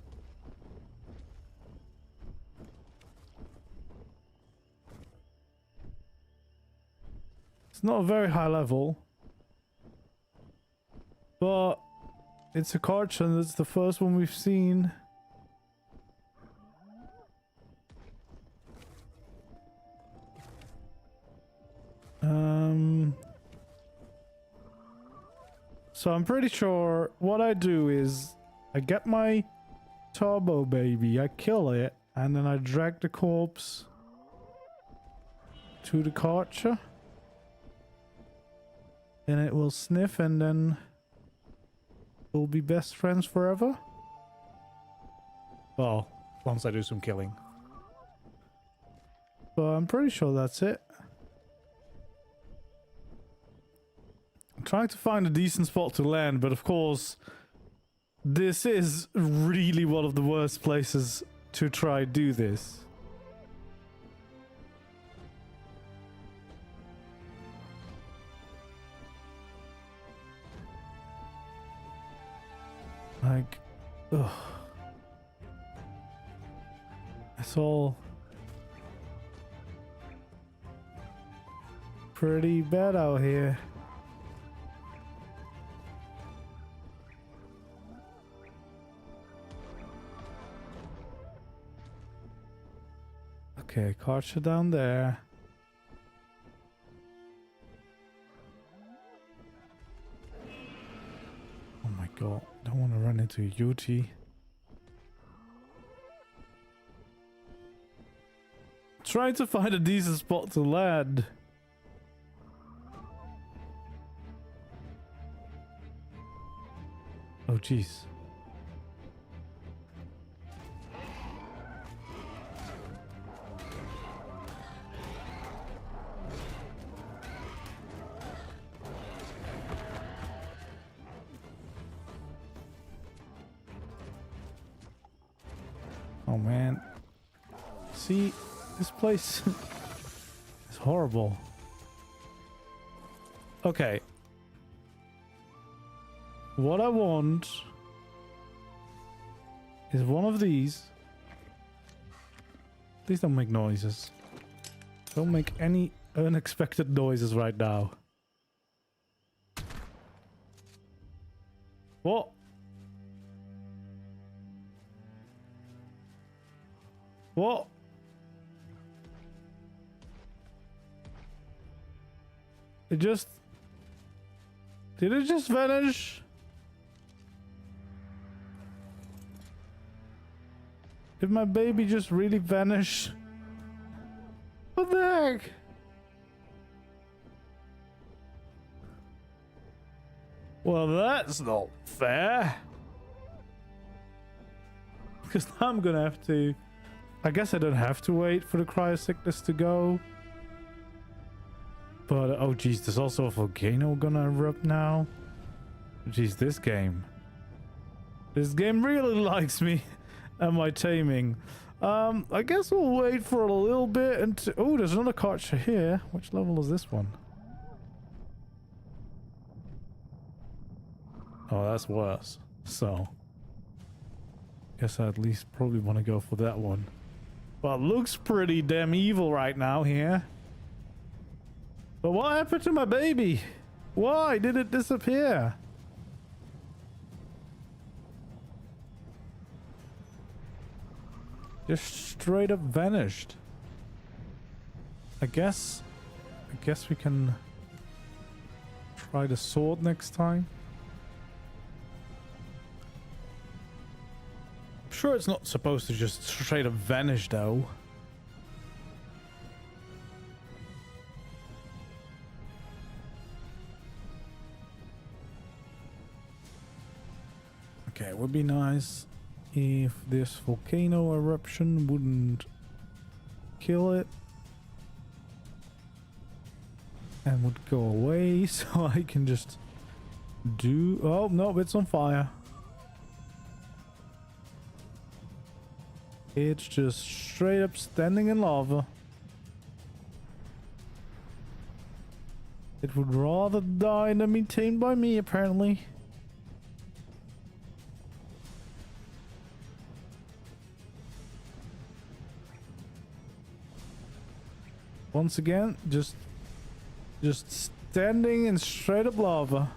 [SPEAKER 1] It's not a very high level, but it's a Carcha and it's the first one we've seen. So I'm pretty sure what I do is I get my turbo baby, I kill it, and then I drag the corpse to the Carcha. Then it will sniff and then we'll be best friends forever. Well, once I do some killing. But I'm pretty sure that's it. I'm trying to find a decent spot to land, but of course This is really one of the worst places to try do this. Like, ugh. It's all pretty bad out here. Okay, Carcha down there. Oh my god, don't want to run into a Yuti. Trying to find a decent spot to land. Oh jeez. Oh man. See, this place is horrible. Okay. What I want is one of these. Please don't make noises. Don't make any unexpected noises right now. What? What? It just... Did it just vanish? Did my baby just really vanish? What the heck? Well, that's not fair. Because now I'm gonna have to... I guess I don't have to wait for the cryosickness to go. But, oh geez, there's also a volcano gonna erupt now. Geez, this game. This game really likes me and my taming. I guess we'll wait for a little bit until... Oh, there's another Carcha here. Which level is this one? Oh, that's worse. So, guess I at least probably want to go for that one. Well, it looks pretty damn evil right now here. But what happened to my baby? Why did it disappear? Just straight up vanished. I guess we can try the sword next time. I'm sure it's not supposed to just straight up vanish though. Okay, it would be nice if this volcano eruption wouldn't kill it and would go away so I can just do... Oh, no, it's on fire. It's just straight up standing in lava. It would rather die than be tamed by me, apparently. Once again, just standing in straight up lava.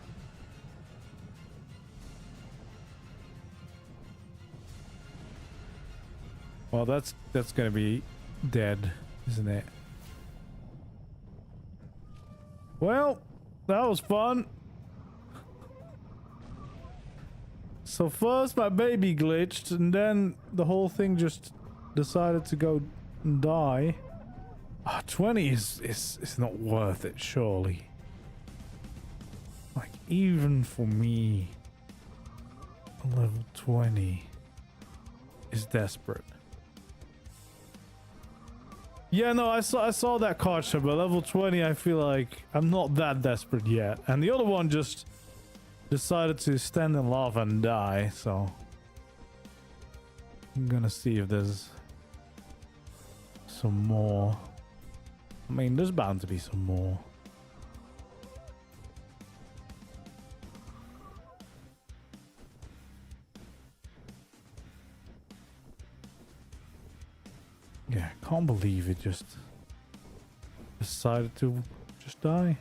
[SPEAKER 1] Well, that's gonna be dead, isn't it? Well, that was fun. So first my baby glitched, and then the whole thing just decided to go and die. 20 is not worth it, surely. Like, even for me, level 20 is desperate. Yeah, no, I saw that Carcha, but level 20, I feel like I'm not that desperate yet. And the other one just decided to stand in lava and die, so I'm gonna see if there's some more. I mean, there's bound to be some more. Yeah, can't believe it just decided to just die.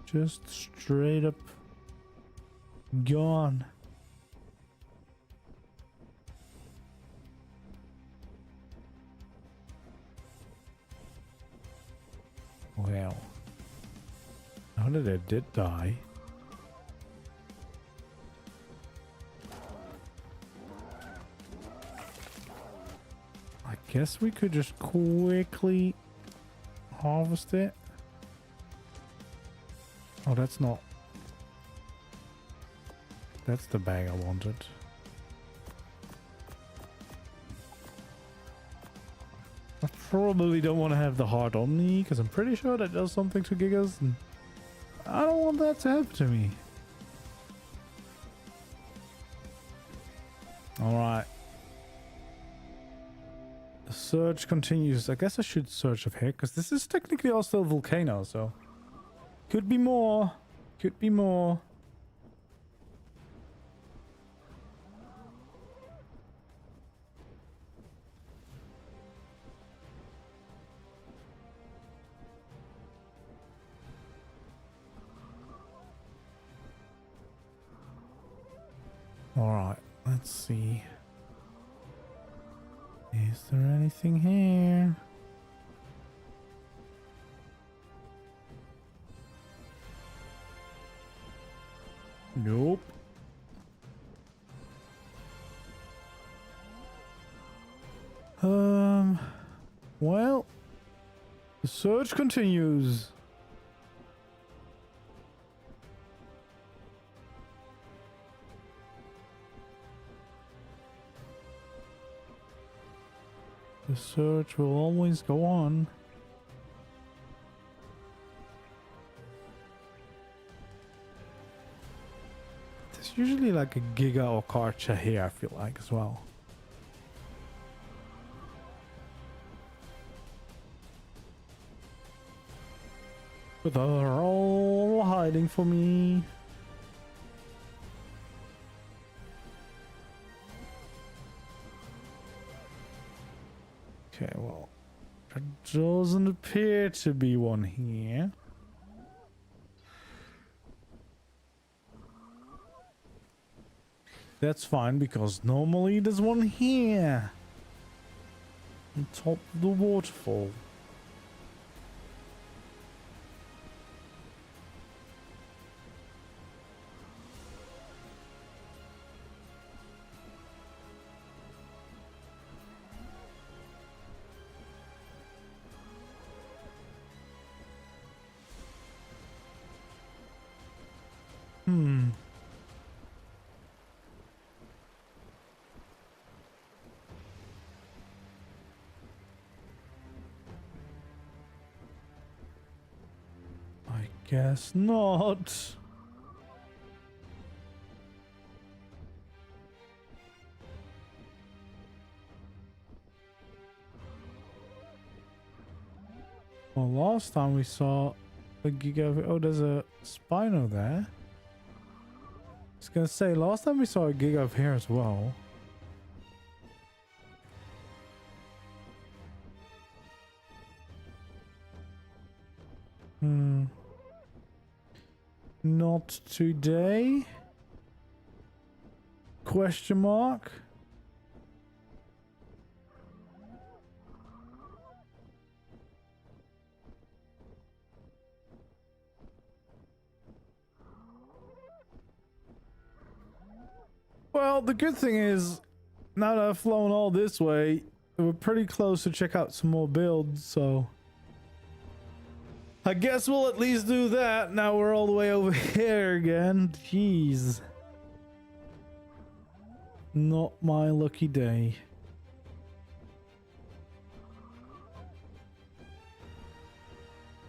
[SPEAKER 1] Just straight up gone. Well, now that it did die, I guess we could just quickly harvest it. Oh, that's not. That's the bag I wanted. I probably don't want to have the heart on me because I'm pretty sure that does something to Gigas, and I don't want that to happen to me. Alright. The search continues. I guess I should search up here because this is technically also a volcano, so could be more. Could be more. Alright, let's see. Is there anything here? Nope. Well, the search continues. The search will always go on. There's usually like a Giga or Carcha here, I feel like, as well. But they're all hiding for me. Okay, well, there doesn't appear to be one here. That's fine, because normally there's one here. On top of the waterfall. I guess not. Well, last time we saw a Giga. Oh, there's a Spino there. I was gonna say, last time we saw a Giga of here as well. Not today? Question mark? Well, the good thing is, now that I've flown all this way, we're pretty close to check out some more builds, so I guess we'll at least do that. Now we're all the way over here again. Jeez. Not my lucky day.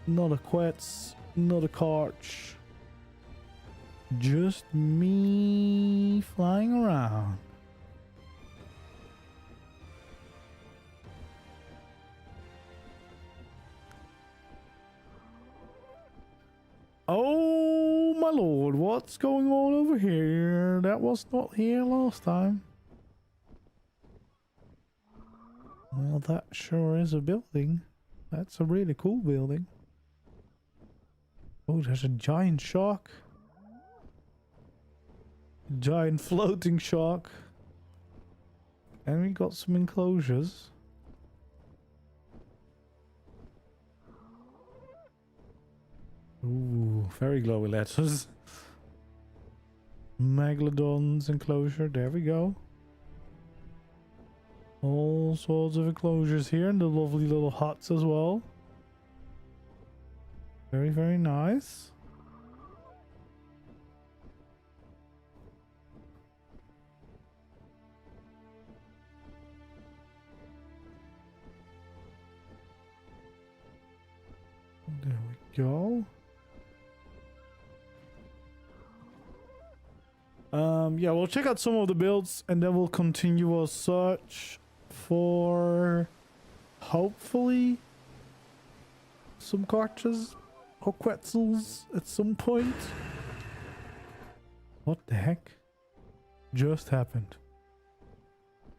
[SPEAKER 1] Not a Quetz, not a Carch. Just me flying around. Oh my lord, what's going on over here? That was not here last time. Well, that sure is a building. That's a really cool building. Oh, there's a giant shark. Giant floating shark. And we got some enclosures. Ooh, very glowy letters. Megalodon's enclosure, there we go. All sorts of enclosures here, and the lovely little huts as well. Very, very nice. There we go. Yeah, we'll check out some of the builds and then we'll continue our search for hopefully some Carchas or Quetzals at some point. What the heck just happened?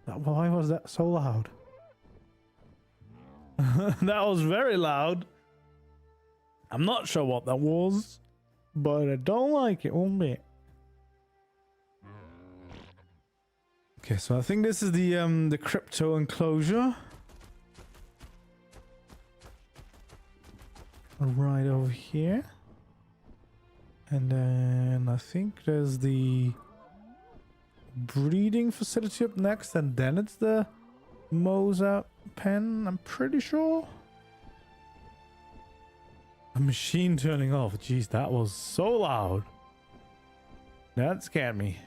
[SPEAKER 1] Why was that so loud? That was very loud. I'm not sure what that was, but I don't like it one bit. Okay, so I think this is the crypto enclosure. Right over here. And then I think there's the breeding facility up next, and then it's the Mosa pen, I'm pretty sure. A machine turning off. Jeez, that was so loud. That scared me.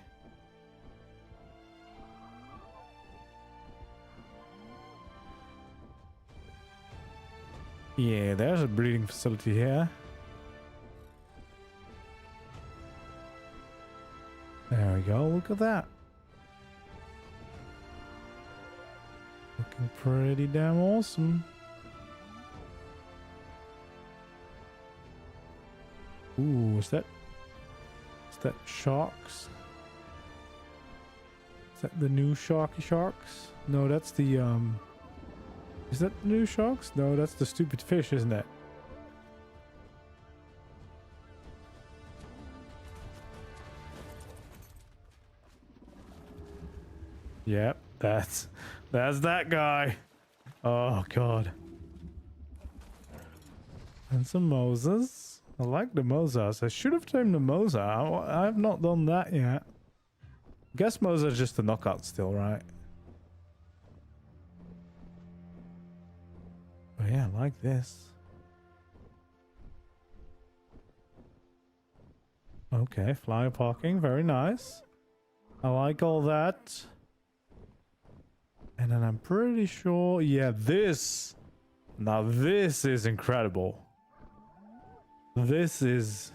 [SPEAKER 1] Yeah, there's a breeding facility here. There we go, look at that. Looking pretty damn awesome. Ooh, is that sharks? Is that the new sharks? No, that's the is that the new sharks? No, that's the stupid fish, isn't it? Yep, that's that guy. Oh god. And some Moses. I like the Moses. I should have tamed the Mosa. I have not done that yet. Guess Mosa is just a knockout still, right? But yeah, I like this. Okay, flyer parking, very nice. I like all that. And then I'm pretty sure, yeah, this. Now this is incredible. This is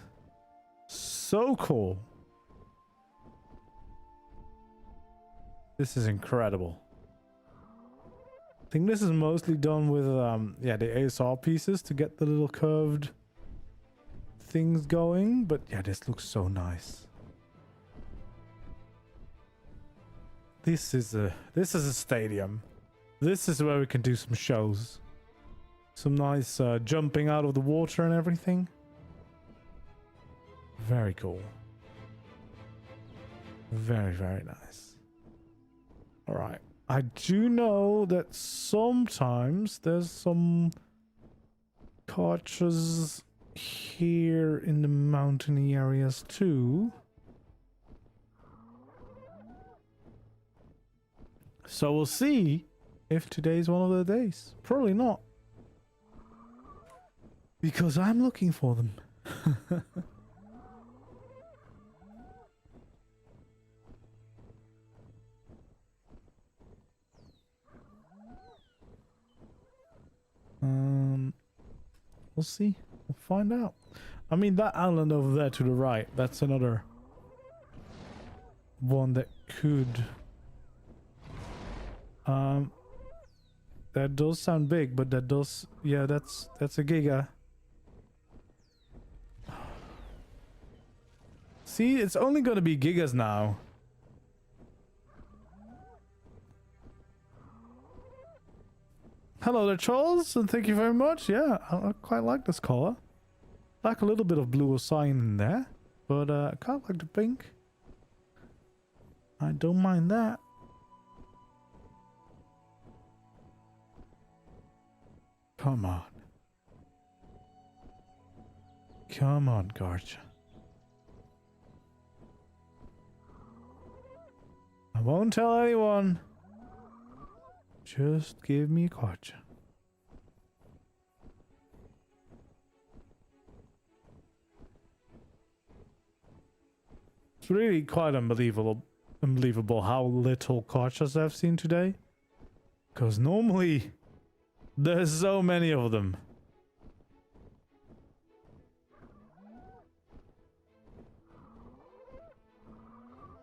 [SPEAKER 1] so cool. This is incredible. I think this is mostly done with yeah, the ASR pieces to get the little curved things going, but yeah, this looks so nice. This is a stadium. This is where we can do some shows. Some nice jumping out of the water and everything. Very cool. Very, very nice. All right. I do know that sometimes there's some Carchas here in the mountainy areas too. So we'll see if today's one of the days. Probably not. Because I'm looking for them. We'll see. We'll find out. I mean, that island over there to the right, that's another one that could... that does sound big, but that does... Yeah, that's a giga. See, it's only gonna be gigas now. Hello there, Charles, and thank you very much. Yeah, I quite like this color. Like a little bit of blue cyan in there, but I kind of like the pink. I don't mind that. Come on. Come on, Carcha. I won't tell anyone. Just give me Carcha. It's really quite unbelievable how little Carchas I've seen today. Because normally there's so many of them.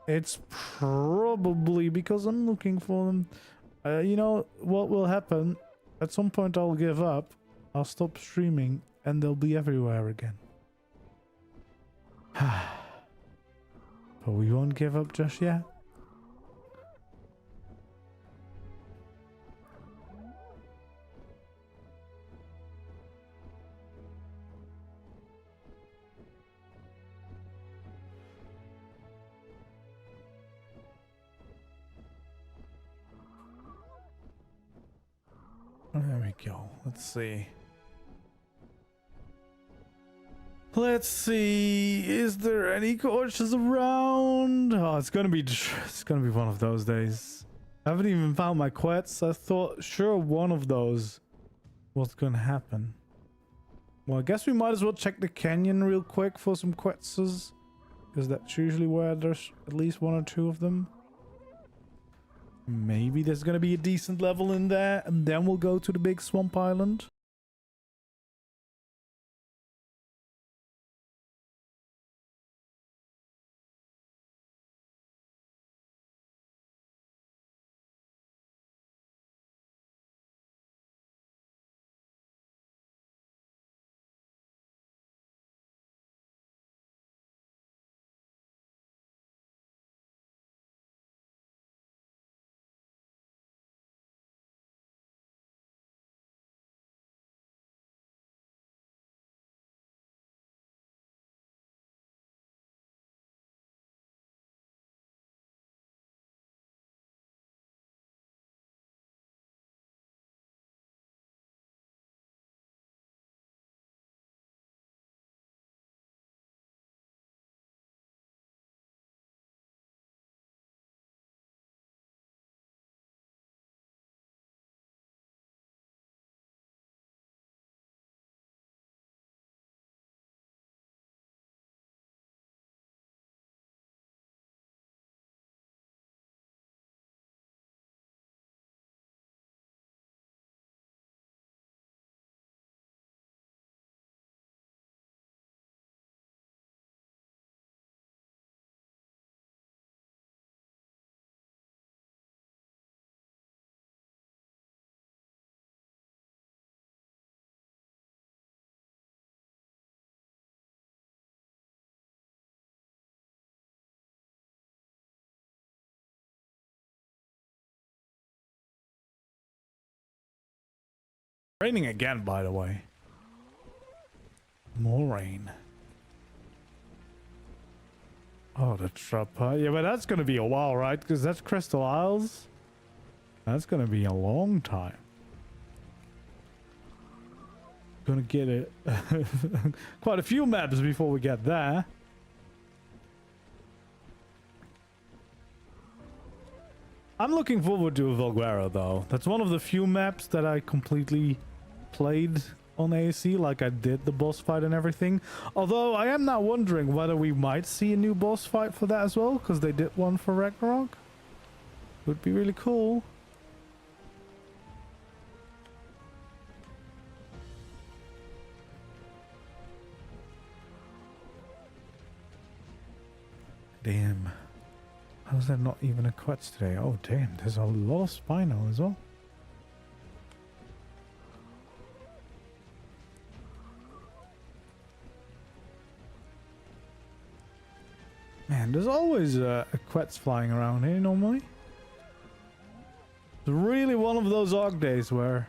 [SPEAKER 1] It's probably because I'm looking for them. You know what will happen? At some point I'll give up. I'll stop streaming and they'll be everywhere again. But we won't give up just yet. There we go. Let's see. Let's see. Is there any coaches around? Oh, it's gonna be one of those days. I haven't even found my Quets. I thought sure one of those was gonna happen. Well, I guess we might as well check the canyon real quick for some Quetzals, because that's usually where there's at least one or two of them. Maybe there's gonna be a decent level in there, and then we'll go to the big swamp island. Raining again, by the way. More rain. Oh, the trap. Yeah, but that's gonna be a while, right? Because that's Crystal Isles. That's gonna be a long time. Gonna get it. Quite a few maps before we get there. I'm looking forward to Volcano though. That's one of the few maps that I completely played on AAC, like I did the boss fight and everything. Although I am now wondering whether we might see a new boss fight for that as well, because they did one for Ragnarok. Would be really cool. Damn. How's there not even a Quetzal today? Oh damn, there's a lot of Spino as well. Man, there's always a Quetzal flying around here normally. It's really one of those ARK days where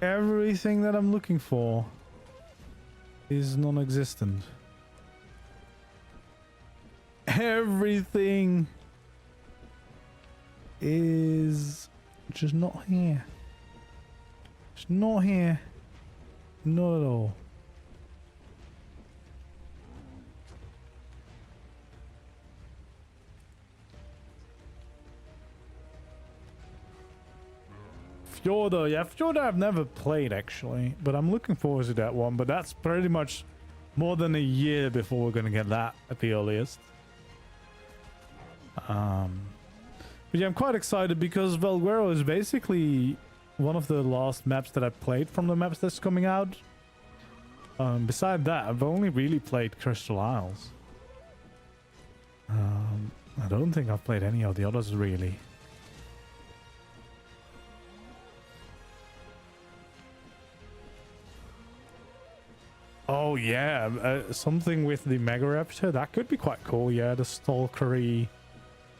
[SPEAKER 1] everything that I'm looking for is non-existent. Everything is just not here. It's not here. Not at all. Fjorda, yeah, Fjorda I've never played actually, but I'm looking forward to that one. But that's pretty much more than a year before we're gonna get that at the earliest. But yeah, I'm quite excited because Valguero is basically one of the last maps that I played from the maps that's coming out. Beside that, I've only really played Crystal Isles. I don't think I've played any of the others really. Oh yeah, something with the Mega Raptor, that could be quite cool. Yeah, the stalkery,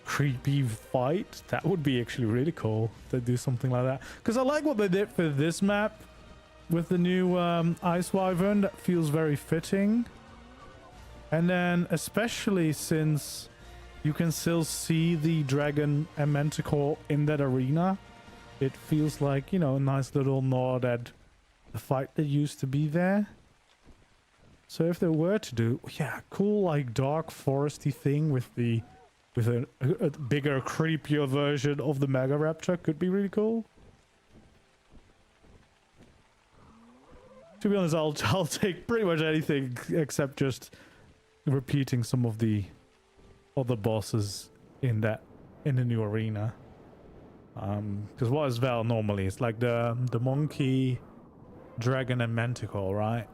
[SPEAKER 1] creepy fight, that would be actually really cool to do something like that. Because I like what they did for this map with the new Ice Wyvern. That feels very fitting. And then especially since you can still see the dragon and manticore in that arena, it feels like, you know, a nice little nod at the fight that used to be there. So if they were to do, yeah, cool like dark foresty thing with a bigger, creepier version of the Mega Raptor, could be really cool. To be honest, I'll take pretty much anything except just repeating some of the other bosses in the new arena. Because what is Val normally? It's like the monkey, dragon, and manticore, right?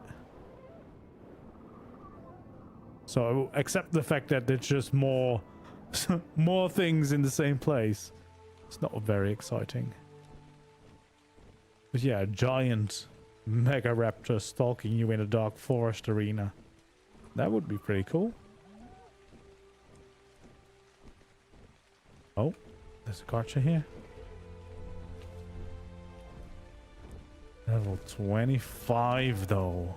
[SPEAKER 1] So, except the fact that it's just more things in the same place. It's not very exciting. But yeah, a giant Mega Raptor stalking you in a dark forest arena. That would be pretty cool. Oh, there's a Carcha here. Level 25 though.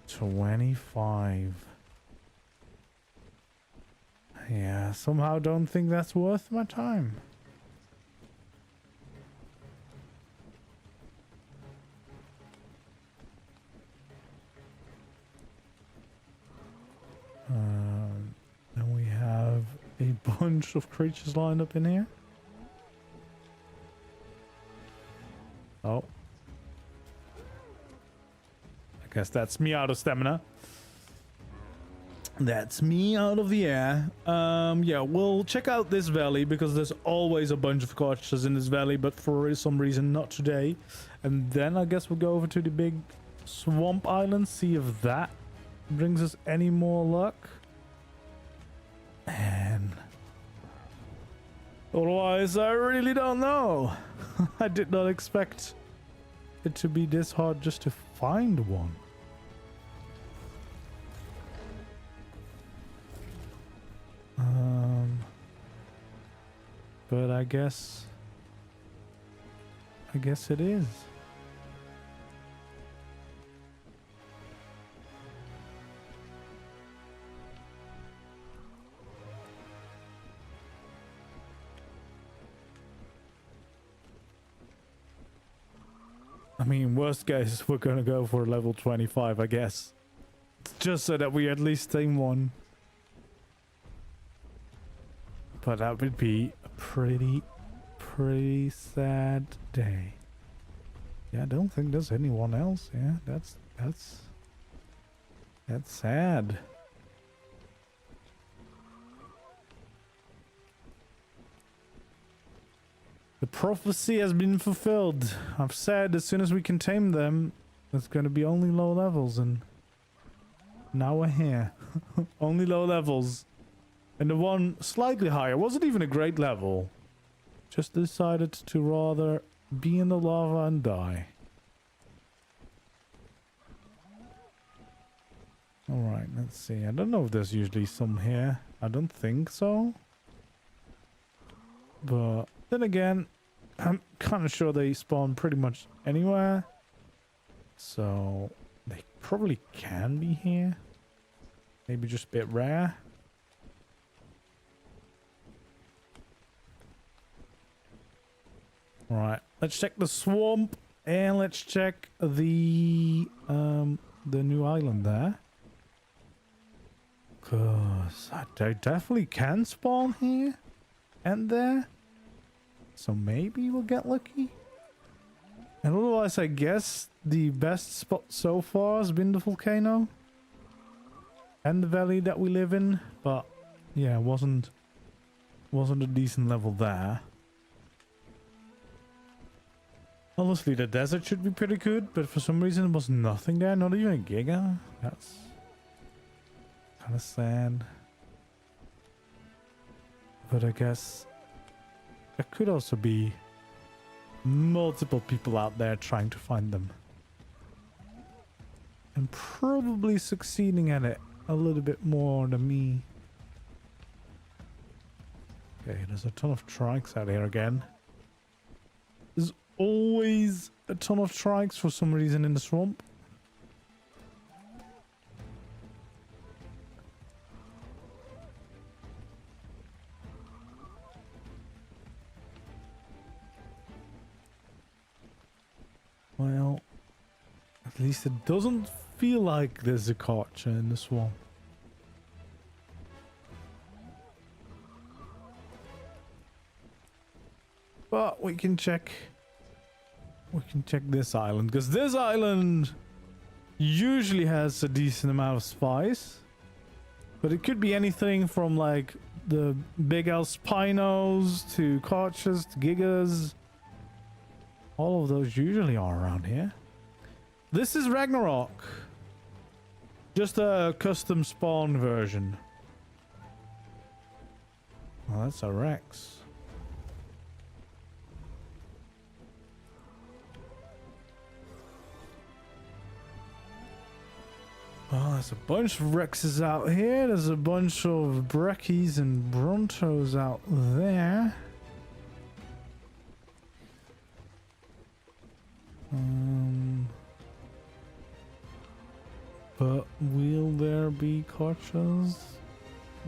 [SPEAKER 1] 25. Yeah, somehow don't think that's worth my time. Then we have a bunch of creatures lined up in here. Oh. I guess that's me out of stamina. That's me out of the air. Yeah, we'll check out this valley because there's always a bunch of Carchas in this valley, but for some reason not today. And then I guess we'll go over to the big swamp island, see if that brings us any more luck. And otherwise, I really don't know. I did not expect it to be this hard just to find one. But I guess it is. I mean, worst case, we're gonna go for level 25, I guess. Just so that we at least tame one. But that would be a pretty sad day. Yeah, I don't think there's anyone else. Yeah, that's sad. The prophecy has been fulfilled. I've said as soon as we can tame them, it's going to be only low levels, and Now we're here. Only low levels. And the one slightly higher wasn't even a great level. Just decided to rather be in the lava and die. Alright, let's see. I don't know if there's usually some here. I don't think so. But then again, I'm kind of sure they spawn pretty much anywhere. So they probably can be here. Maybe just a bit rare. Alright, let's check the swamp and let's check the new island there. Cause they definitely can spawn here and there. So maybe we'll get lucky. And otherwise, I guess the best spot so far has been the volcano. And the valley that we live in. But yeah, wasn't a decent level there. Honestly, the desert should be pretty good, but for some reason there was nothing there, not even a giga. That's kind of sad. But I guess there could also be multiple people out there trying to find them. And probably succeeding at it a little bit more than me. Okay, there's a ton of trikes out here again. There's always a ton of trikes for some reason in the swamp. Well, at least it doesn't feel like there's a Carcha in the swamp. But we can check this island, because this island usually has a decent amount of spice. But it could be anything from like the big alspinos to Carchas to gigas. All of those usually are around here. This is Ragnarok. Just a custom spawn version. Oh, that's a Rex. Oh, there's a bunch of Rexes out here. There's a bunch of Breckies and Brontos out there. But will there be Carchas?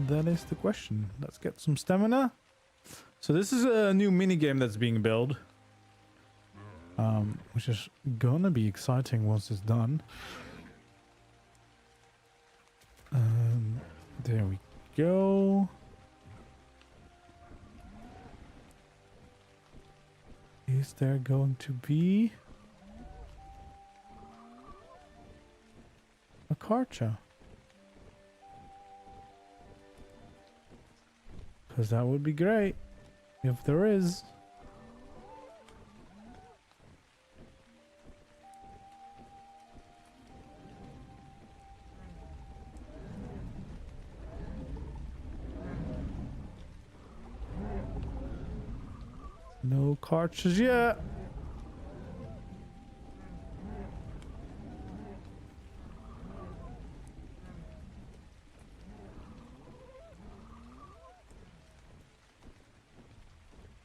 [SPEAKER 1] That is the question. Let's get some stamina. So this is a new minigame that's being built. Which is gonna be exciting once it's done. There we go. Is there going to be a Carcha? Because that would be great if there is. No Carchas yet.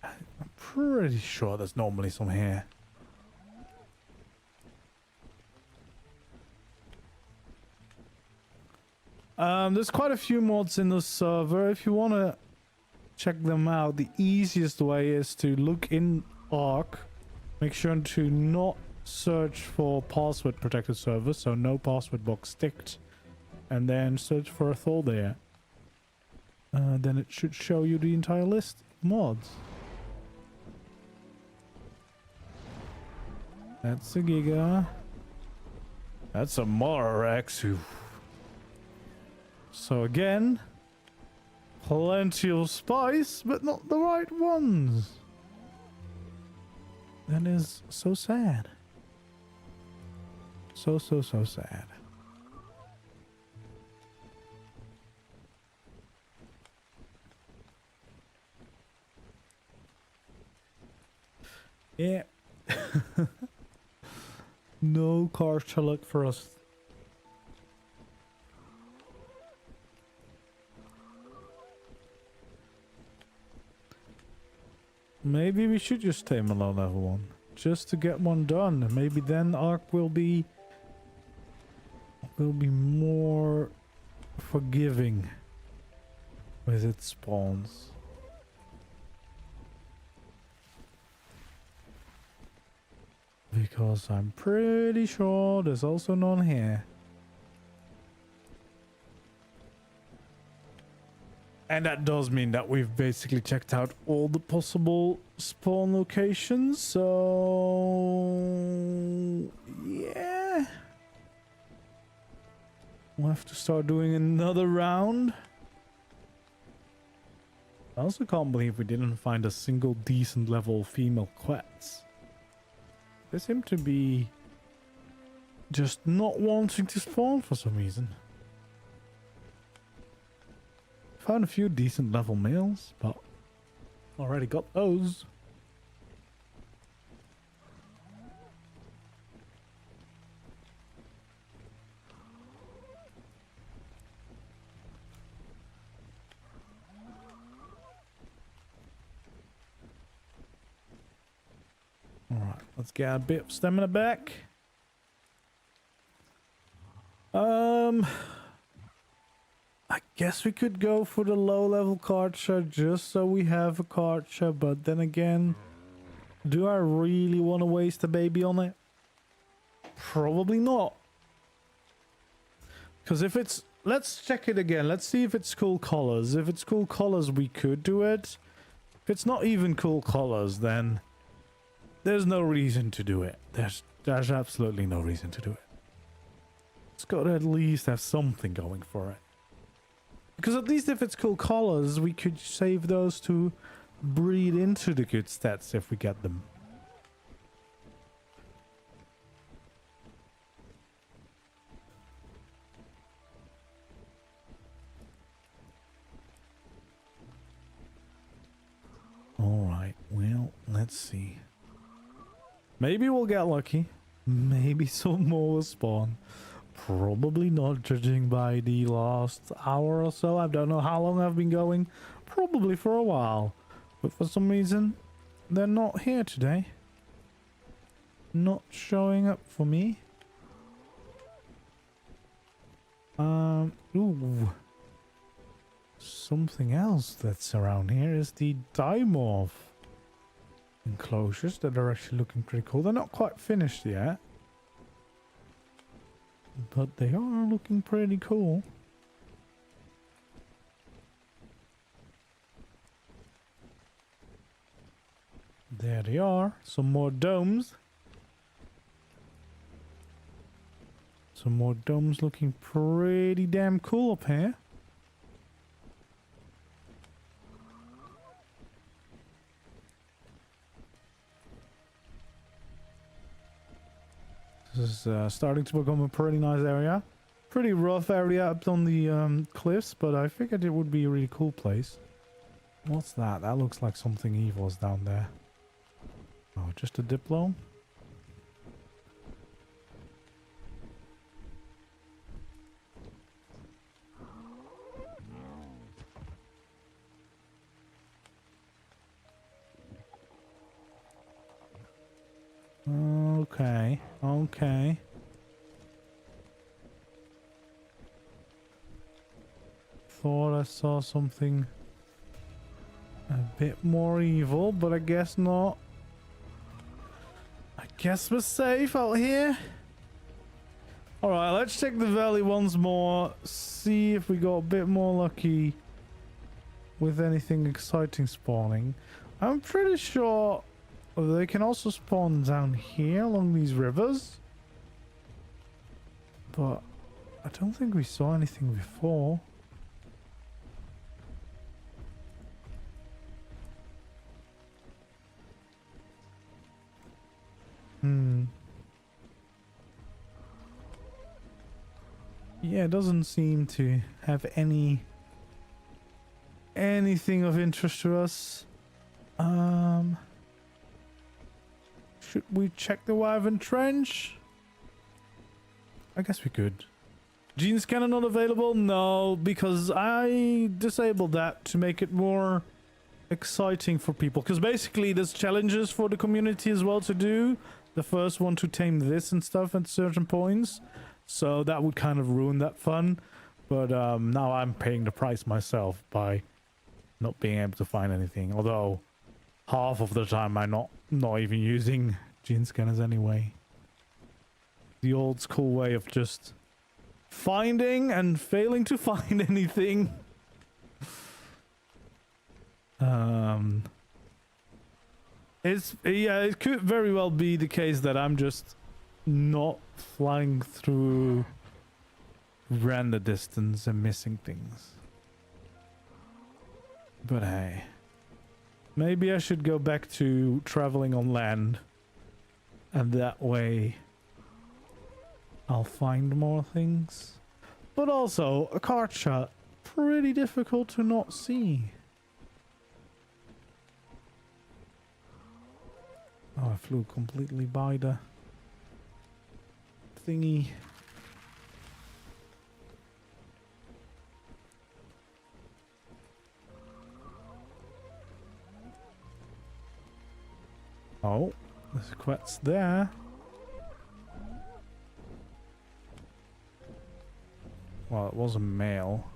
[SPEAKER 1] I'm pretty sure there's normally some here. There's quite a few mods in the server. If you want to check them out, the easiest way is to look in ARK. Make sure to not search for password protected servers, so no password box ticked, and then search for a Thor there. Then it should show you the entire list of mods. That's a Giga. That's a Mararex. So again, plenty of spice, but not the right ones. That is so sad. So sad. Yeah. No Carcha luck for us. Maybe we should just tame a low level one. Just to get one done. Maybe then ARK will be more forgiving with its spawns. Because I'm pretty sure there's also none here. And that does mean that we've basically checked out all the possible spawn locations, so yeah. We'll have to start doing another round. I also can't believe we didn't find a single decent level female Quetzal. They seem to be just not wanting to spawn for some reason. Found a few decent level males, but already got those. Alright, let's get a bit of stamina back. I guess we could go for the low level Carcha just so we have a Carcha, but then again, do I really want to waste a baby on it? Probably not. Because if it's... Let's check it again. Let's see if it's cool colors. If it's cool colors, we could do it. If it's not even cool colors, then there's no reason to do it. There's absolutely no reason to do it. It's got to at least have something going for it. Because at least if it's cool colors, we could save those to breed into the good stats if we get them. Alright, well, let's see. Maybe we'll get lucky. Maybe some more will spawn. Probably not, judging by the last hour or so. I don't know how long I've been going. Probably for a while. But for some reason, they're not here today. Not showing up for me. Ooh. Something else that's around here is the dimorph enclosures that are actually looking pretty cool. They're not quite finished yet, but they are looking pretty cool. There they are. Some more domes. Some more domes looking pretty damn cool up here. This is starting to become a pretty nice area. Pretty rough area up on the cliffs, but I figured it would be a really cool place. What's that? That looks like something evil is down there. Oh, just a diplo? Okay, okay. Thought I saw something a bit more evil, but I guess not. I guess we're safe out here. Alright, let's check the valley once more. See if we got a bit more lucky with anything exciting spawning. I'm pretty sure they can also spawn down here along these rivers. But I don't think we saw anything before. Yeah, it doesn't seem to have anything of interest to us. Should we check the Wyvern Trench? I guess we could. Gene scanner not available? No, because I disabled that to make it more exciting for people. Because basically there's challenges for the community as well to do. The first one to tame this and stuff at certain points. So that would kind of ruin that fun. But now I'm paying the price myself by not being able to find anything. Although half of the time I'm not even using gene scanners anyway. The old school way of just finding and failing to find anything. It could very well be the case that I'm just not flying through render distance and missing things. But hey, maybe I should go back to traveling on land, and that way I'll find more things. But also, a Carcha, pretty difficult to not see. Oh, I flew completely by the thingy. Oh, there's a Quetzal there. Well, it was a male.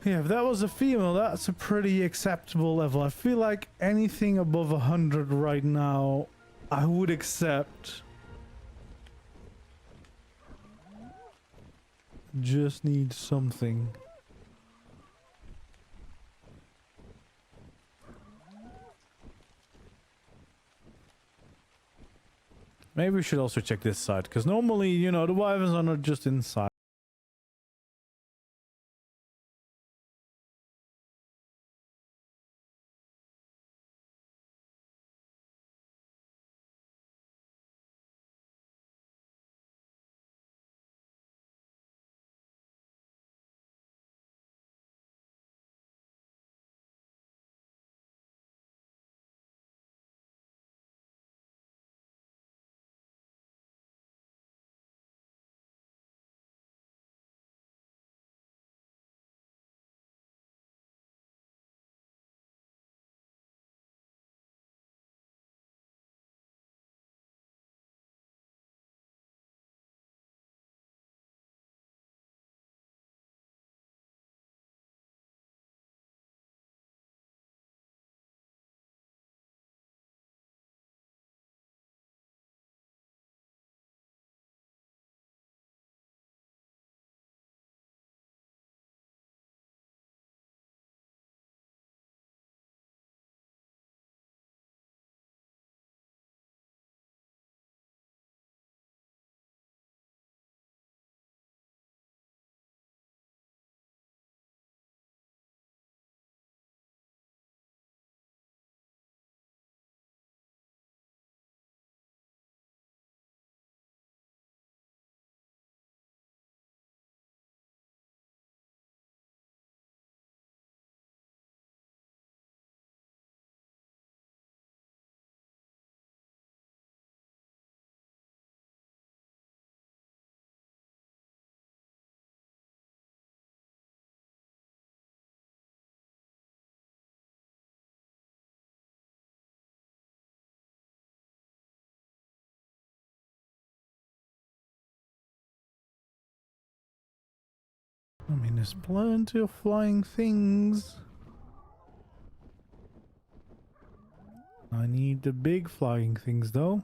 [SPEAKER 1] Yeah, if that was a female, that's a pretty acceptable level. I feel like anything above 100 right now, I would accept. Just need something. Maybe we should also check this side, because normally, you know, the wyverns are not just inside. I mean, there's plenty of flying things. I need the big flying things, though.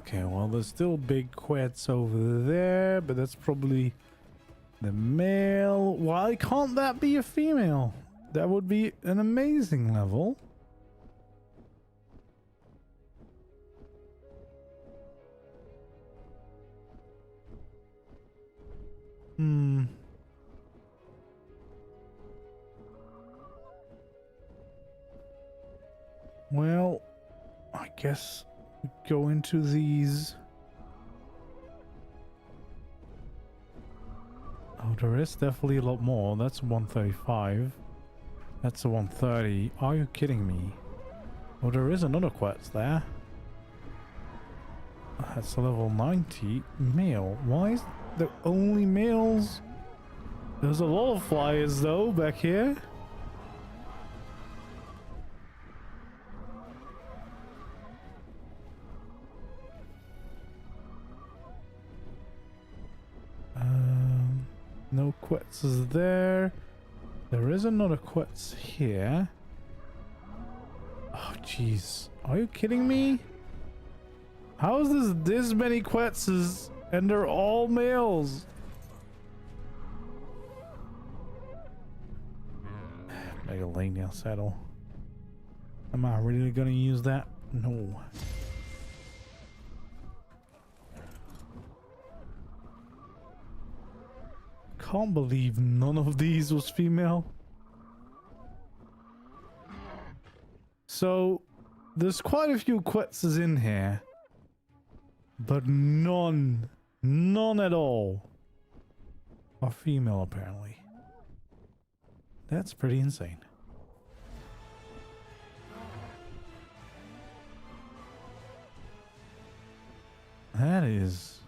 [SPEAKER 1] Okay, well, there's still big Quetzal over there, but that's probably the male. Why can't that be a female? That would be an amazing level. Well, I guess we go into these. Oh, there is definitely a lot more. That's 135. That's a 130. Are you kidding me? Oh, there is another Quetz there. That's a level 90 male. Why is there only males? There's a lot of flyers though back here. No Quetzes there. There is another Quetz here. Oh, jeez. Are you kidding me? How is this many Quetzes and they're all males? Megalania saddle. Am I really gonna use that? No. Can't believe none of these was female. So there's quite a few Quetzes in here, but none at all are female apparently. That's pretty insane. That is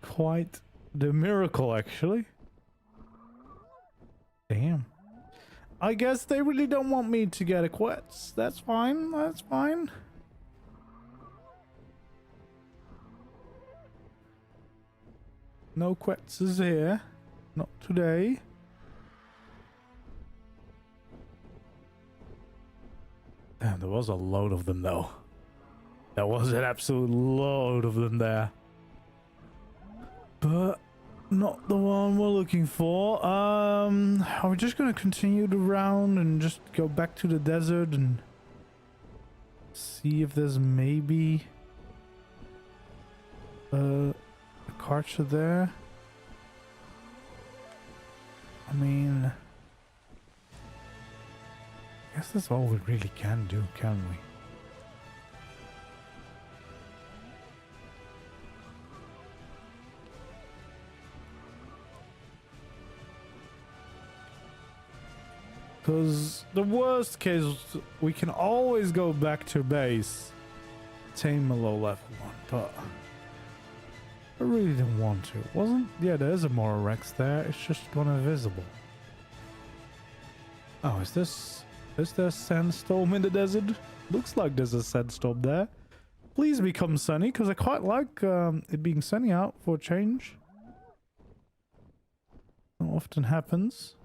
[SPEAKER 1] quite the miracle, actually. Damn. I guess they really don't want me to get a Quetz. That's fine. That's fine. No Quetzes here. Not today. Damn, there was a load of them though. There was an absolute load of them there. But not the one we're looking for. Are we just gonna continue the round and just go back to the desert and see if there's maybe a Carcha there? I mean, I guess that's all we really can do, can we? Because the worst case, we can always go back to base, tame a low level one, but I really didn't want to. Yeah, there's a more Rex there, it's just gone invisible. Oh, is there sandstorm in the desert? Looks like there's a sandstorm there. Please become sunny, because I quite like it being sunny out for a change. Not often happens.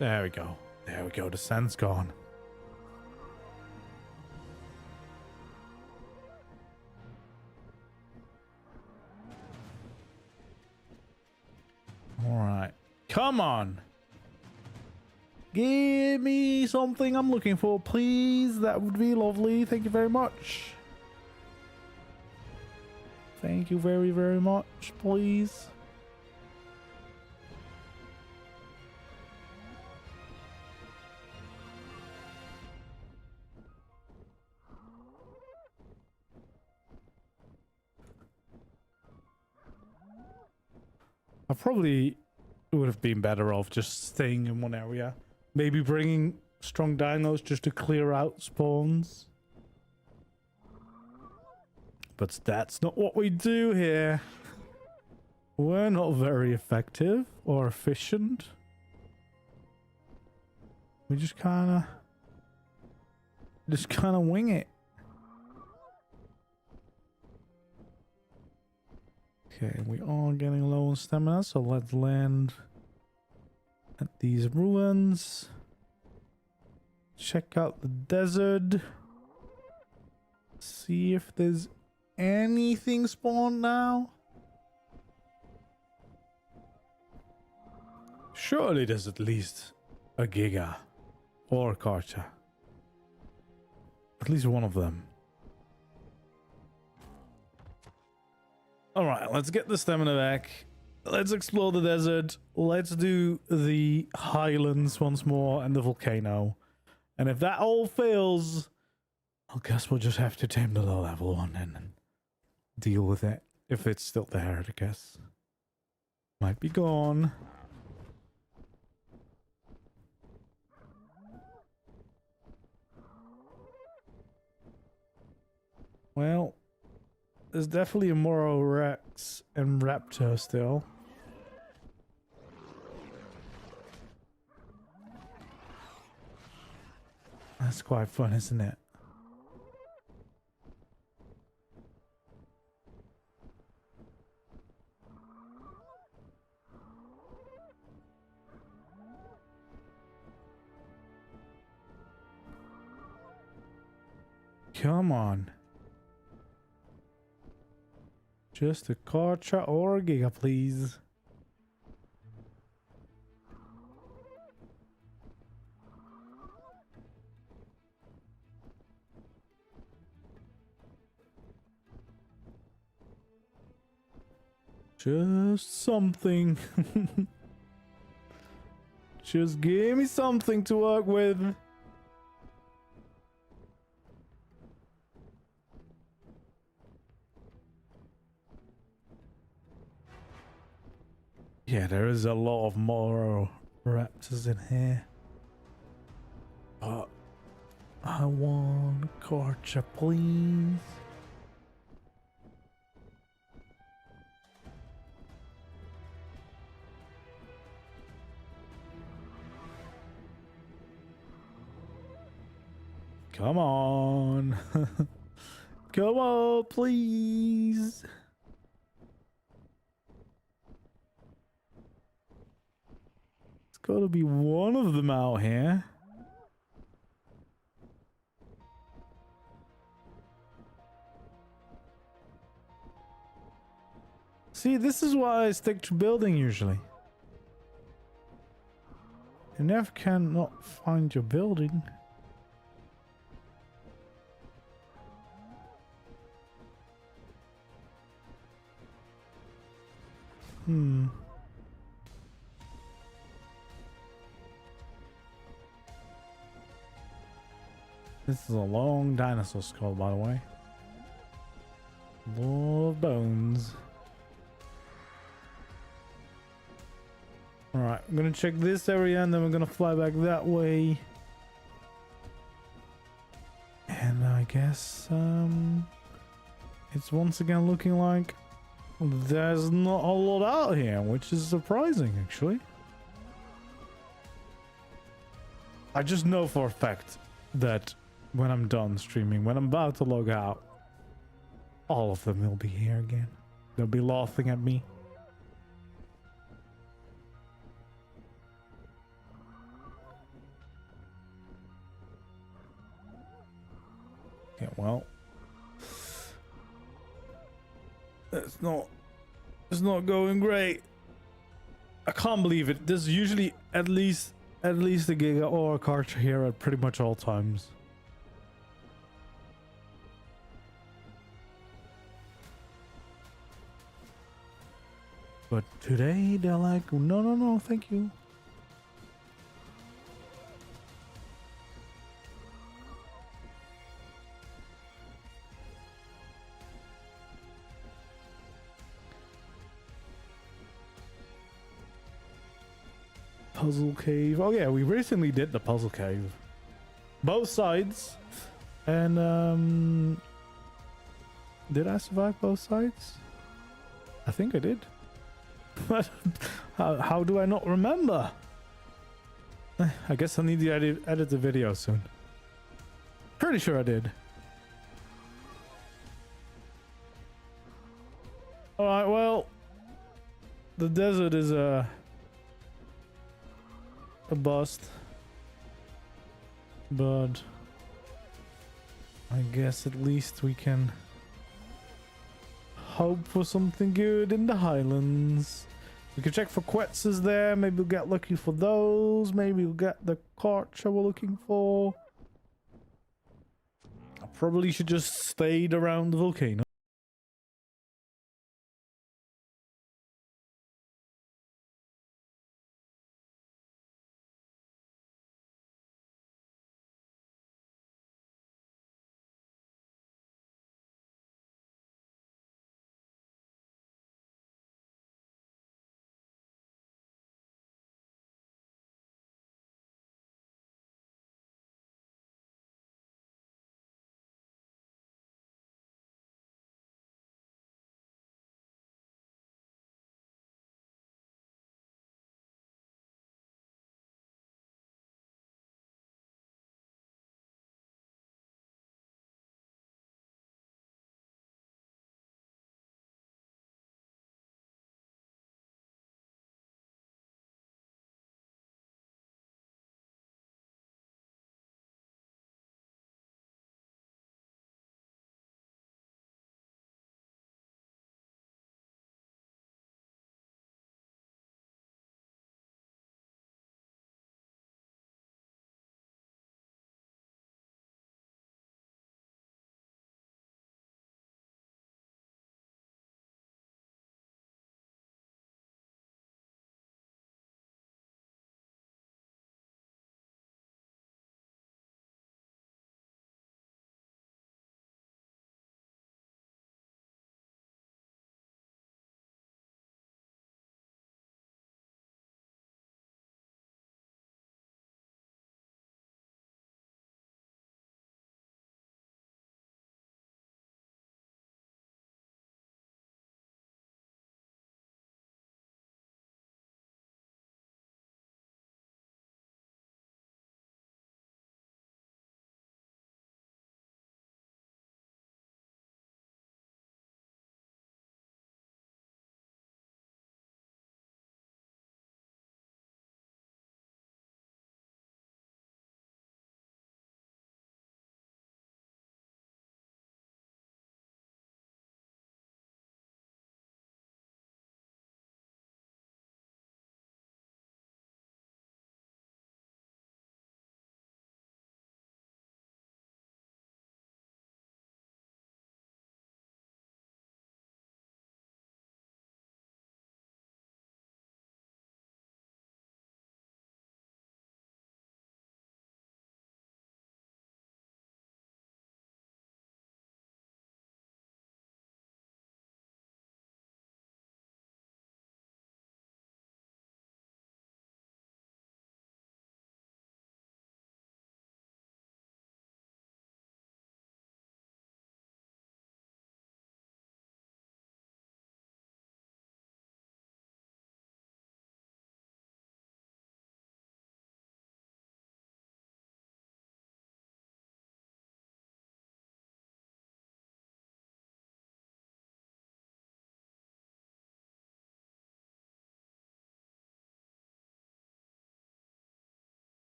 [SPEAKER 1] There we go. There we go. The sand's gone. All right. Come on. Give me something I'm looking for, please. That would be lovely. Thank you very much. Thank you very, very much, please. I probably would have been better off just staying in one area. Maybe bringing strong dinos just to clear out spawns. But that's not what we do here. We're not very effective or efficient. We just kind of wing it. Okay, we are getting low on stamina, so let's land at these ruins. Check out the desert. See if there's anything spawned now? Surely there's at least a Giga or a Carcha. At least one of them. Alright, let's get the stamina back. Let's explore the desert. Let's do the highlands once more and the volcano. And if that all fails, I guess we'll just have to tame the low level one and deal with it. If it's still there, I guess. Might be gone. Well, there's definitely a Moro Rex and Raptor still. That's quite fun, isn't it? Come on. Just a Carcha or a Giga, please. Just something. Just give me something to work with. Yeah, there is a lot of Moro Raptors in here. But I want a Carcha, please. Come on. Come on, please. It's gotta be one of them out here. See, this is why I stick to building usually. You never can not find your building. This is a long dinosaur skull, by the way. Lot of bones. Alright, I'm gonna check this area and then we're gonna fly back that way. And I guess it's once again looking like there's not a lot out here, which is surprising actually. I just know for a fact that when I'm done streaming, when I'm about to log out, all of them will be here again. They'll be laughing at me. Yeah, well, it's not going great. I can't believe it. There's usually at least a Giga or a Carcha here at pretty much all times. But today they're like, no, thank you. Puzzle cave. Oh yeah, we recently did the puzzle cave. Both sides. And did I survive both sides? I think I did. But how do I not remember? I guess I need to edit the video soon. Pretty sure I did. Alright, well, the desert is a bust, but I guess at least we can hope for something good in the highlands. We can check for Quetzals there. Maybe we'll get lucky for those. Maybe we'll get the Carcha we're looking for. I probably should just stayed around the volcano.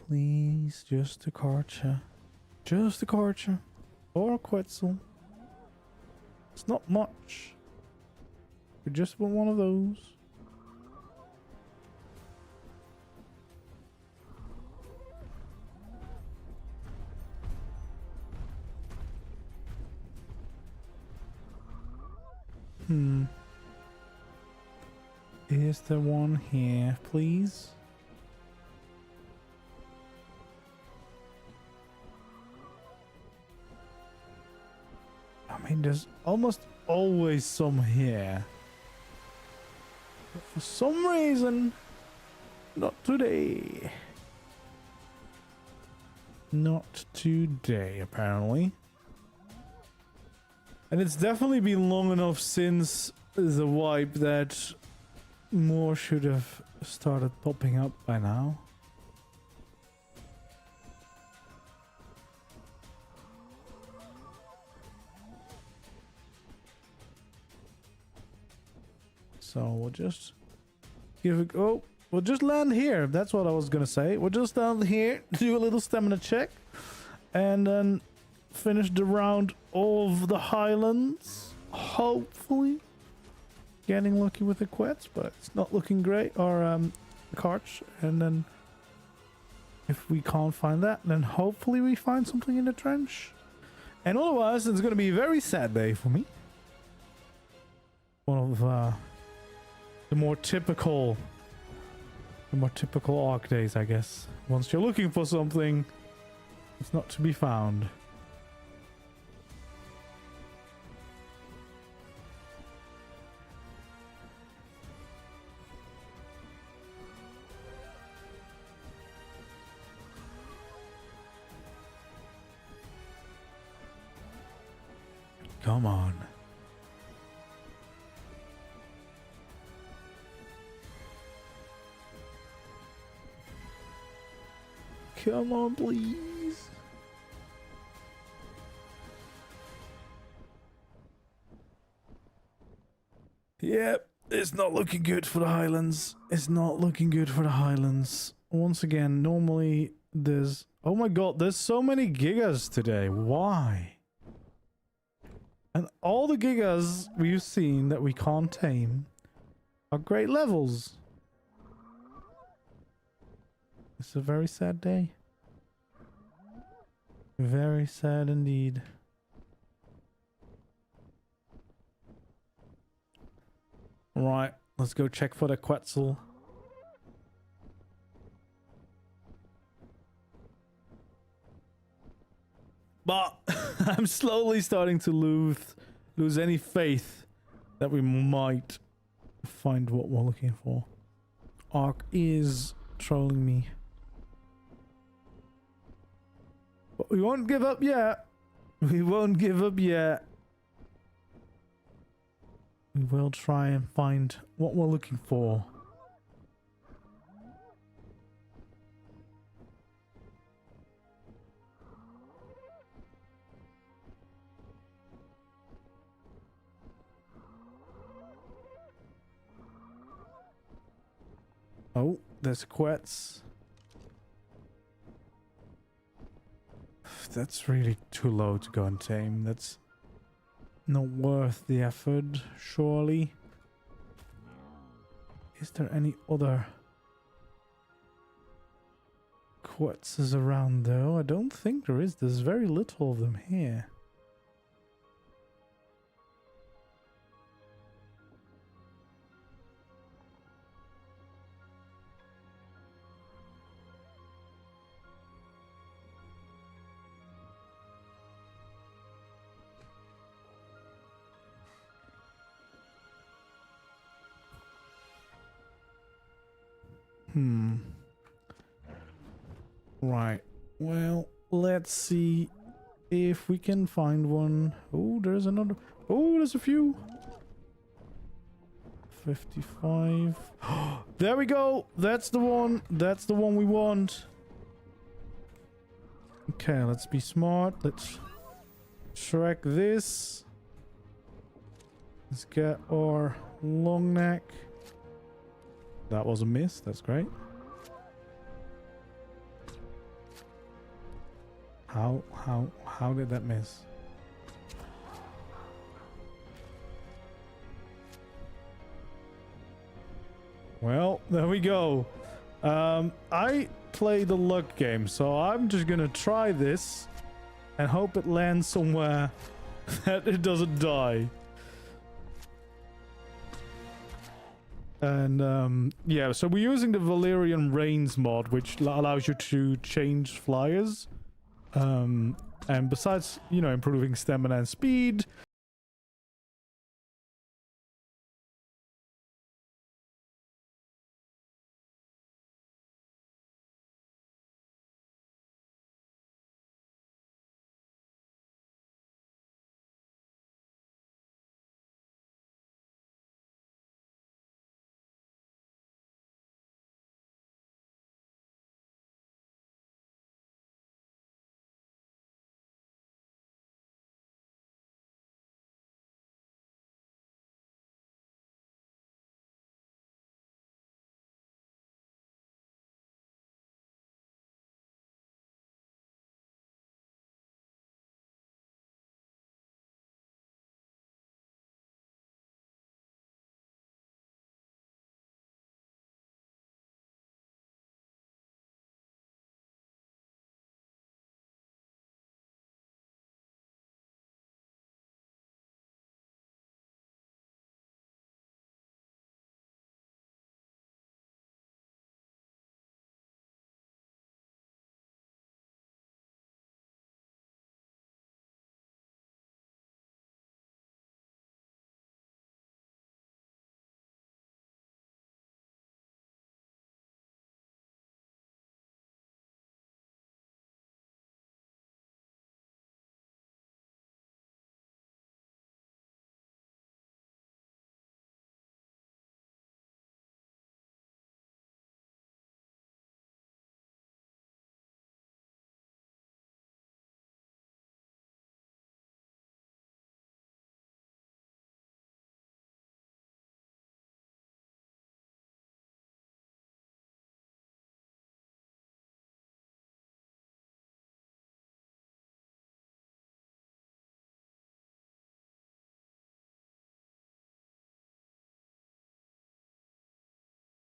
[SPEAKER 1] Please, just a Carcha. Just a Carcha. Or a Quetzal. It's not much. We just want one of those. Is there one here, please? I mean, there's almost always some here. But for some reason, not today. Not today, apparently. And it's definitely been long enough since the wipe that more should have started popping up by now. So we'll just give it. Oh, we'll just land here. That's what I was gonna say. We'll just land here, do a little stamina check, and then finish the round of the highlands. Hopefully, getting lucky with the Quetzal, but it's not looking great. Or Carcha, and then if we can't find that, then hopefully we find something in the trench. And otherwise, it's gonna be a very sad day for me. One of the more typical ARK days, I guess. Once you're looking for something, it's not to be found. Come on. Come on, please. Yep, it's not looking good for the highlands. It's not looking good for the highlands. Once again, normally there's... Oh my god, there's so many gigas today. Why? And all the gigas we've seen that we can't tame are great levels. It's a very sad day. Very sad indeed. Right, let's go check for the Quetzal. But I'm slowly starting to lose any faith that we might find what we're looking for. ARK is trolling me. But we won't give up yet. We won't give up yet. We will try and find what we're looking for. Oh, there's Quetzal. That's really too low to go and tame. That's not worth the effort, surely. Is there any other Quetzals around though? I don't think there is. There's very little of them here. Right. Well, let's see if we can find one. Oh, there's another. Oh, there's a few. 55. There we go. That's the one. That's the one we want. Okay, let's be smart. Let's track this. Let's get our long neck. That was a miss. That's great. How did that miss? Well, there we go. I play the luck game, so I'm just gonna try this and hope it lands somewhere that it doesn't die. And yeah, so we're using the Valerian Rains mod, which allows you to change flyers. And besides, you know, improving stamina and speed,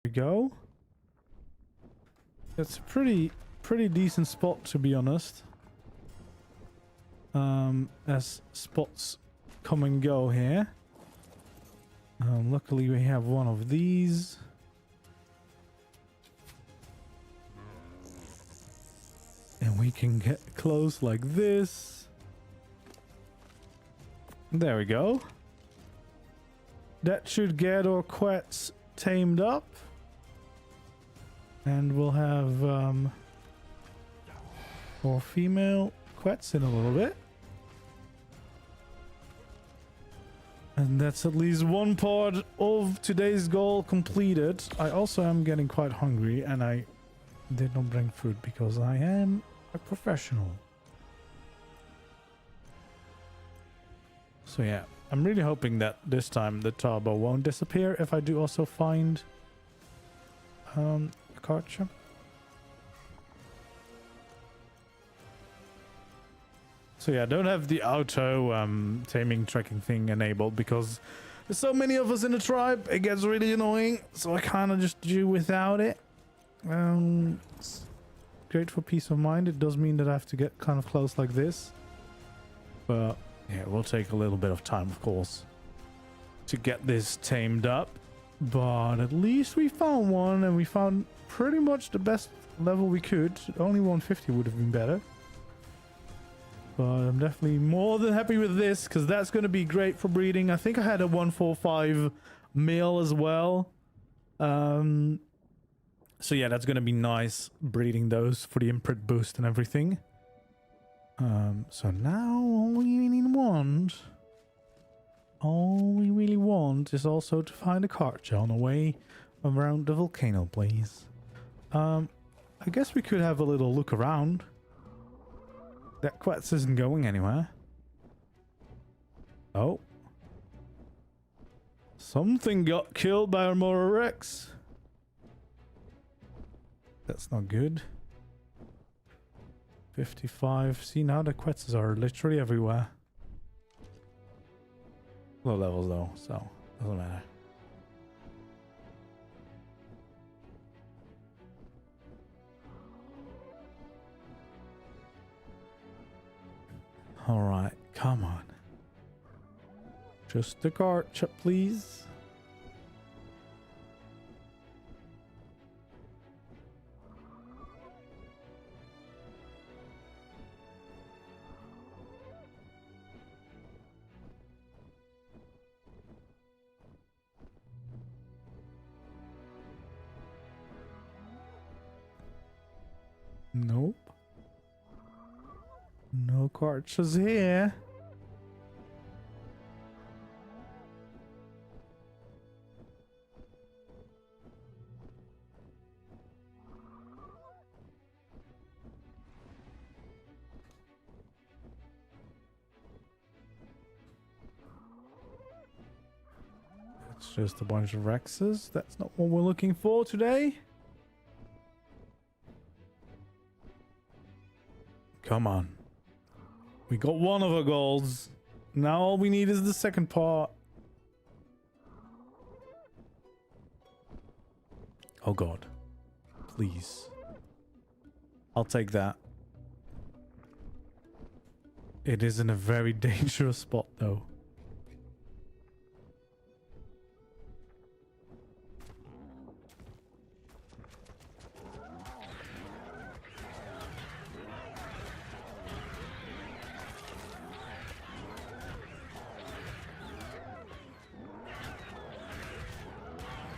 [SPEAKER 1] we go. It's a pretty decent spot, to be honest. As spots come and go here. Luckily we have one of these. And we can get close like this. There we go. That should get our Quetz tamed up. And we'll have our female Quetz in a little bit. And that's at least one part of today's goal completed. I also am getting quite hungry, and I did not bring food because I am a professional. So yeah, I'm really hoping that this time the turbo won't disappear if I do also find a Carcha. So yeah, I don't have the auto taming tracking thing enabled because there's so many of us in the tribe. It gets really annoying, so I kind of just do without it. It's great for peace of mind. It does mean that I have to get kind of close like this, but yeah, it will take a little bit of time, of course, to get this tamed up. But at least we found one, and we found pretty much the best level we could. Only 150 would have been better. But I'm definitely more than happy with this, because that's going to be great for breeding. I think I had a 145 male as well. So yeah, that's going to be nice breeding those for the imprint boost and everything. So now all we really want is also to find a Carcha on the way around the volcano, please. I guess we could have a little look around. That Quetz isn't going anywhere. Oh. Something got killed by Armora Rex. That's not good. 55. See, now the Quetzes are literally everywhere. Low levels though, so doesn't matter. Alright, come on. Just the Carcha, please. Nope. No Carchas here. It's just a bunch of Rexes. That's not what we're looking for today. Come on. We got one of our goals. Now all we need is the second part. Oh god. Please. I'll take that. It is in a very dangerous spot though.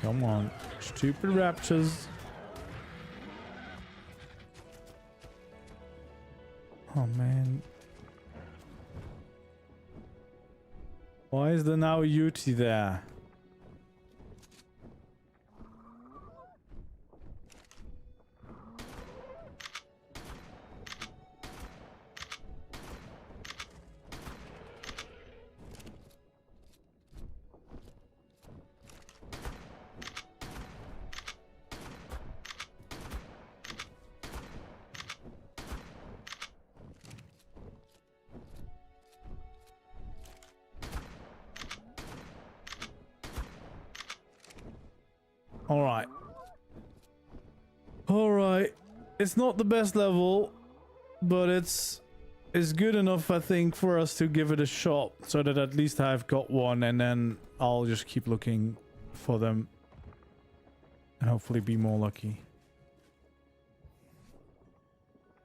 [SPEAKER 1] Come on, stupid raptors. Oh man. Why is there now a Yeti there? Alright. It's not the best level, but it's good enough, I think, for us to give it a shot, so that at least I've got one, and then I'll just keep looking for them and hopefully be more lucky.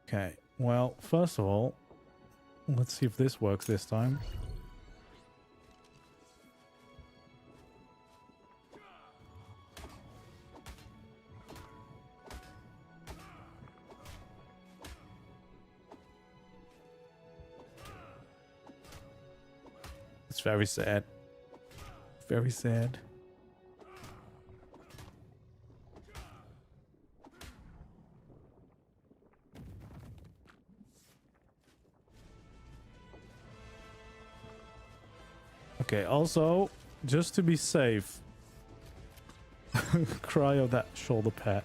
[SPEAKER 1] Okay, well, first of all, let's see if this works this time. It's very sad. Very sad. Okay, also, just to be safe, cryo that shoulder pad.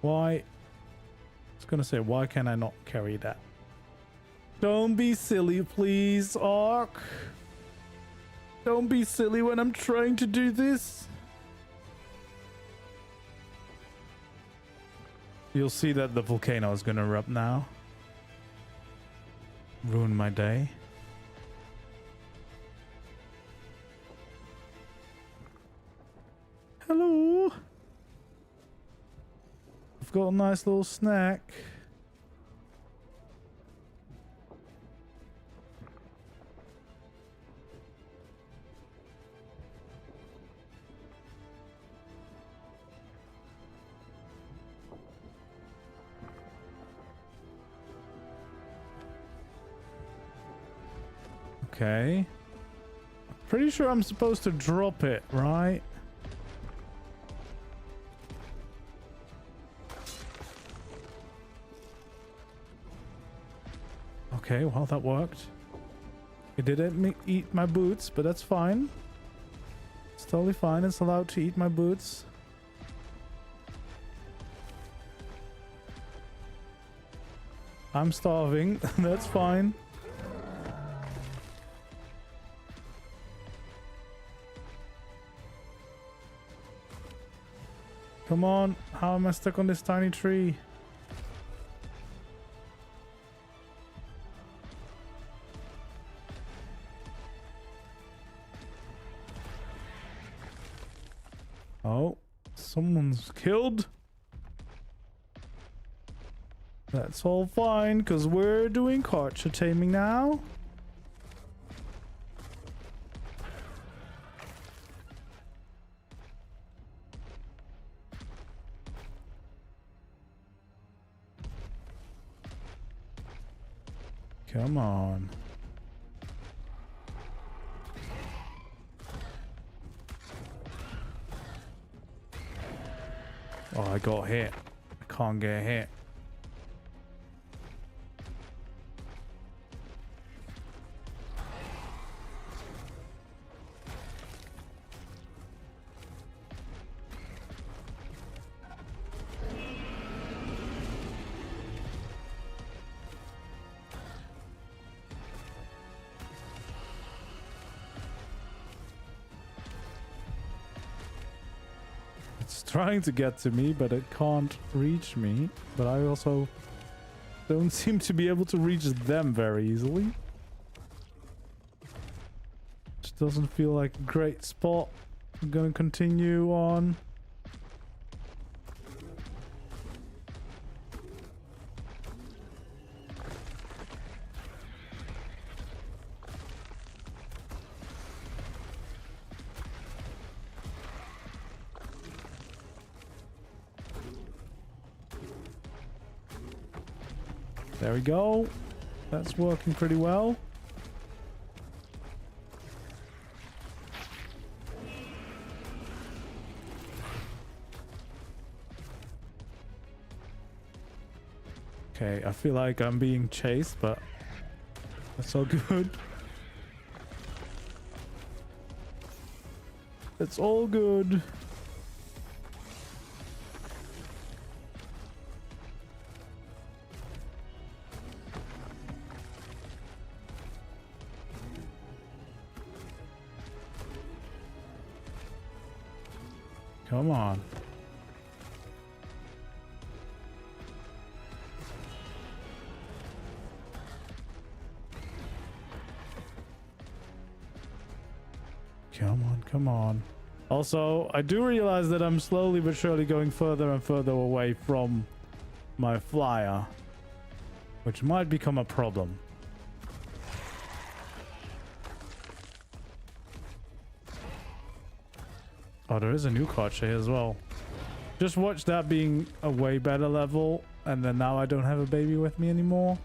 [SPEAKER 1] Why? I was gonna say, why can I not carry that? Don't be silly, please, ARK. Don't be silly when I'm trying to do this. You'll see that the volcano is gonna erupt now. Ruin my day. Hello. I've got a nice little snack. Okay. Pretty sure I'm supposed to drop it, right? Okay, well, that worked. It didn't eat my boots, but that's fine. It's totally fine. It's allowed to eat my boots. I'm starving. That's fine. Come on. How am I stuck on this tiny tree? Oh, someone's killed. That's all fine, because we're doing Carcha taming now. Come on. Oh, I got hit. I can't get hit. It's trying to get to me, but it can't reach me. But I also don't seem to be able to reach them very easily. Which doesn't feel like a great spot. I'm gonna continue on. There we go. That's working pretty well. Okay, I feel like I'm being chased, but that's all good. It's all good. Come on. Come on, come on. Also, I do realize that I'm slowly but surely going further and further away from my flyer, which might become a problem. Oh, there is a new Carcha here as well. Just watch that being a way better level, and then now I don't have a baby with me anymore.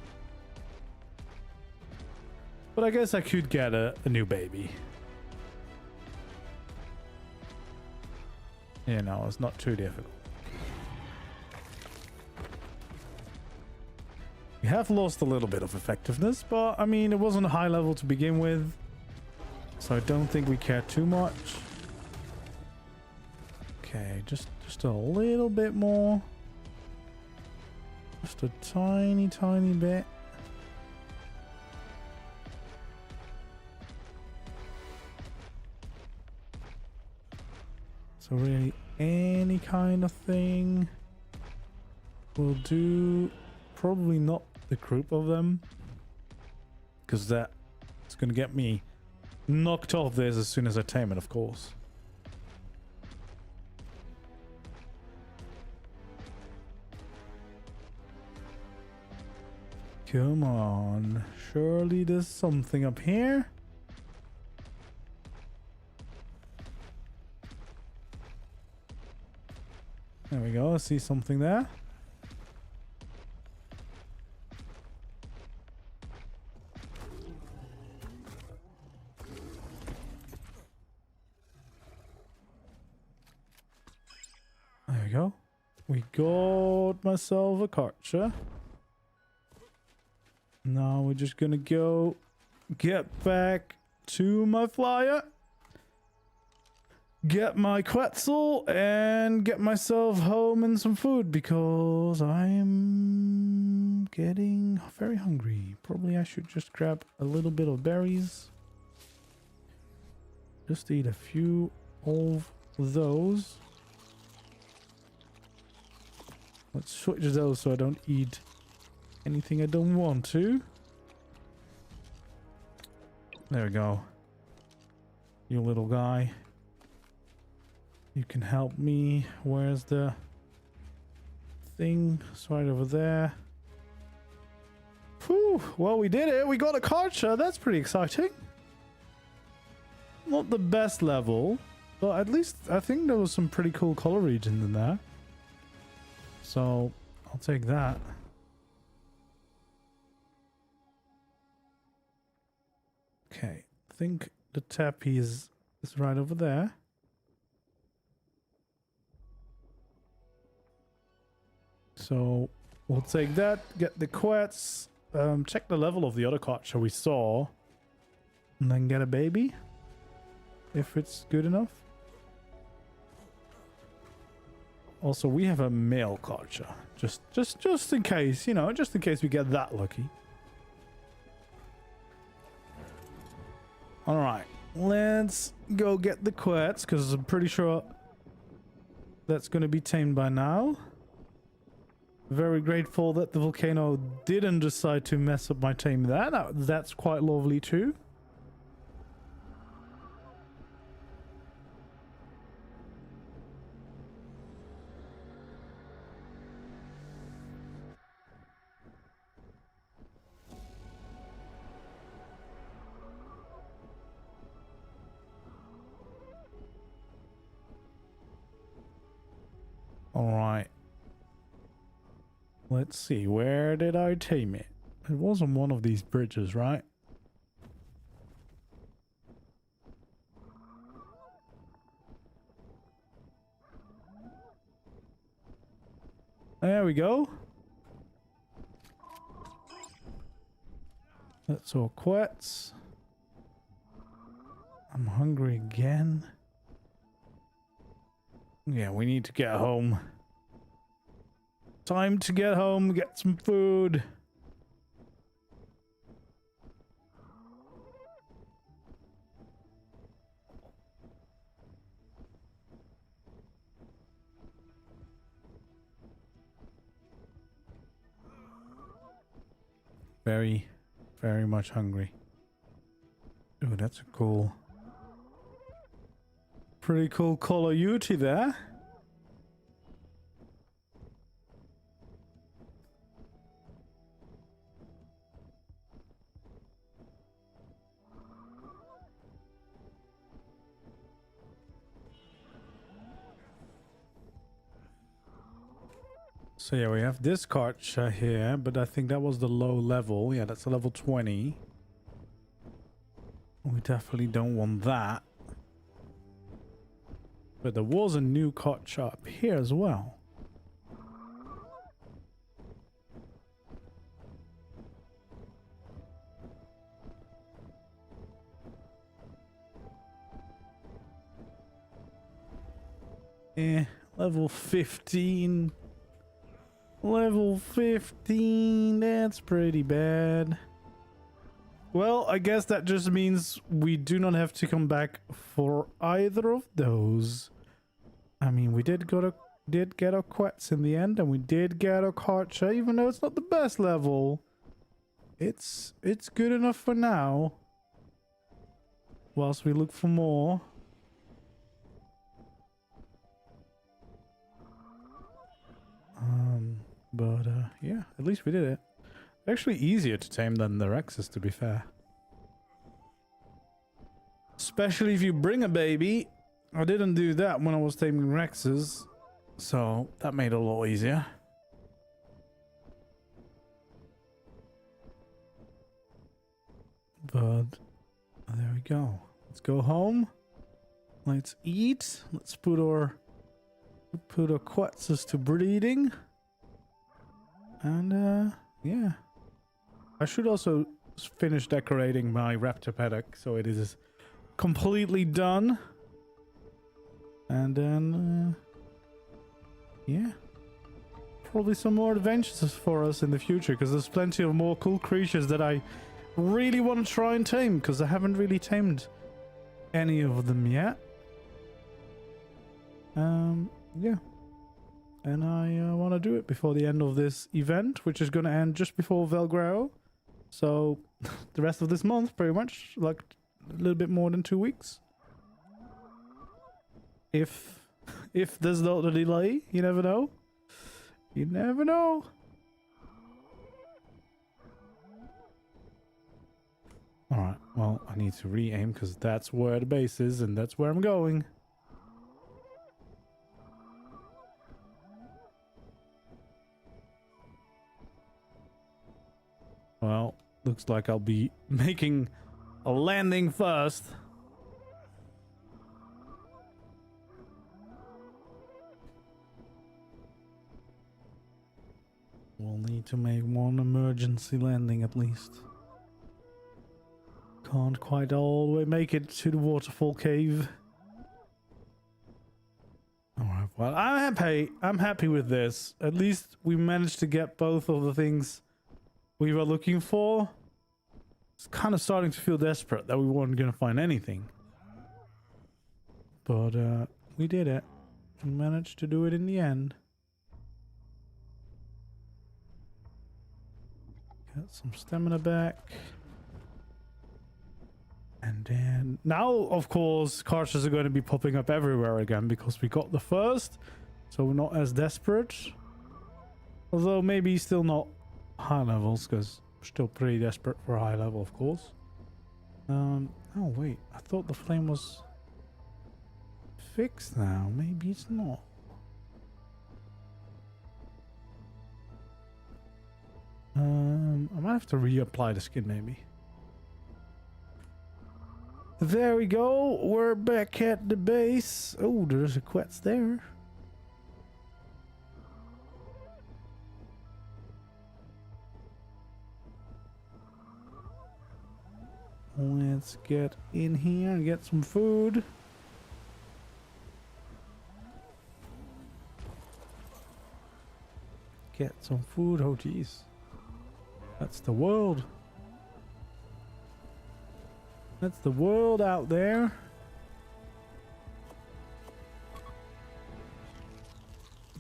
[SPEAKER 1] But I guess I could get a new baby. You know, it's not too difficult. We have lost a little bit of effectiveness, but I mean, it wasn't a high level to begin with, so I don't think we care too much. Okay, just a little bit more. Just a tiny bit. So really, any kind of thing will do. Probably not the group of them, because that's gonna get me knocked off this as soon as I tame it, of course. Come on, surely there's something up here. There we go, I see something there. There we go. We got myself a Carcha. Now we're just gonna go get back to my flyer, get my Quetzal, and get myself home and some food, because I'm getting very hungry. Probably I should just grab a little bit of berries. Just eat a few of those. Let's switch those so I don't eat anything I don't want to. There we go. You little guy. You can help me. Where's the thing? It's right over there. Whew. Well, we did it. We got a Carcha. That's pretty exciting. Not the best level, but at least I think there was some pretty cool color regions in there. So I'll take that. Okay, I think the tappy is right over there. So we'll take that, get the Quetz, check the level of the other Carcha we saw, and then get a baby, if it's good enough. Also, we have a male Carcha, just in case, you know, just in case we get that lucky. All right, let's go get the Quetz, because I'm pretty sure that's going to be tamed by now. Very grateful that the Volcano didn't decide to mess up my tame there. That's quite lovely too. All right. Let's see, where did I tame it? It was on one of these bridges, right? There we go. That's all Quetz. I'm hungry again. Yeah, we need to get home. Time to get home, get some food. Very, very much hungry. Ooh, that's a cool... Pretty cool Call of Duty there. So yeah, we have this Carcha here, but I think that was the low level. Yeah, that's a level 20. We definitely don't want that. But there was a new Carcha up here as well. Level 15. Level 15, that's pretty bad. Well, I guess that just means we do not have to come back for either of those. I mean, we did get a Quetz in the end, and we did get a Carcha, even though it's not the best level. It's good enough for now. Whilst we look for more. But yeah, at least we did it. Actually easier to tame than the Rexes, to be fair. Especially if you bring a baby. I didn't do that when I was taming Rexes, so that made it a lot easier. But there we go. Let's go home. Let's eat. Let's put our Quetzes to breeding. And yeah, I should also finish decorating my raptor paddock so it is completely done. And then yeah, probably some more adventures for us in the future, because there's plenty of more cool creatures that I really want to try and tame, because I haven't really tamed any of them yet. Yeah. And I want to do it before the end of this event, which is going to end just before Velgrao. So the rest of this month, pretty much, like a little bit more than 2 weeks. If there's not a delay, you never know. You never know. Alright, well, I need to re-aim because that's where the base is and that's where I'm going. Well, looks like I'll be making a landing first. We'll need to make one emergency landing at least. Can't quite all the way make it to the waterfall cave. Alright, well, I'm happy with this. At least we managed to get both of the things we were looking for. It's kind of starting to feel desperate that we weren't going to find anything. But we did it. We managed to do it in the end. Got some stamina back. And then now, of course, Carchas are going to be popping up everywhere again because we got the first, so we're not as desperate. Although maybe still not high levels because we're still pretty desperate for high level, of course. Oh wait, I thought the flame was fixed now. Maybe it's not. I might have to reapply the skin maybe. There we go. We're back at the base. Oh, there's a Quetzal there. Let's get in here and get some food. Get some food. Oh, jeez. That's the world. That's the world out there.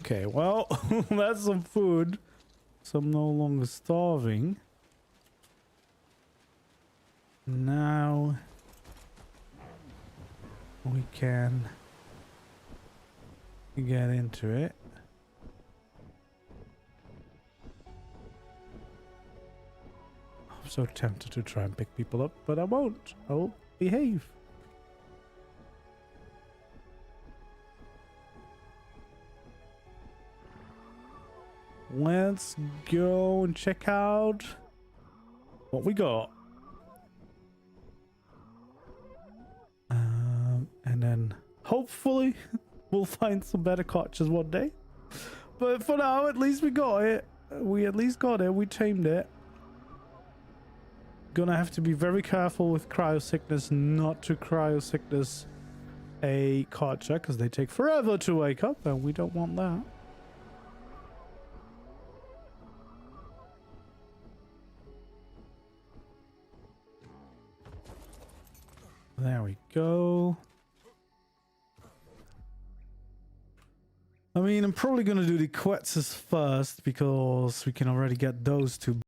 [SPEAKER 1] Okay, well, that's some food. So I'm no longer starving. Now we can get into it. I'm so tempted to try and pick people up, but I won't. I'll behave. Let's go and check out what we got. And then hopefully we'll find some better Carchas one day. But for now, at least we got it. We at least got it. We tamed it. Gonna have to be very careful with cryo sickness, not to cryo sickness a Carcha, because they take forever to wake up, and we don't want that. There we go. I mean, I'm probably gonna do the Quetzals first because we can already get those two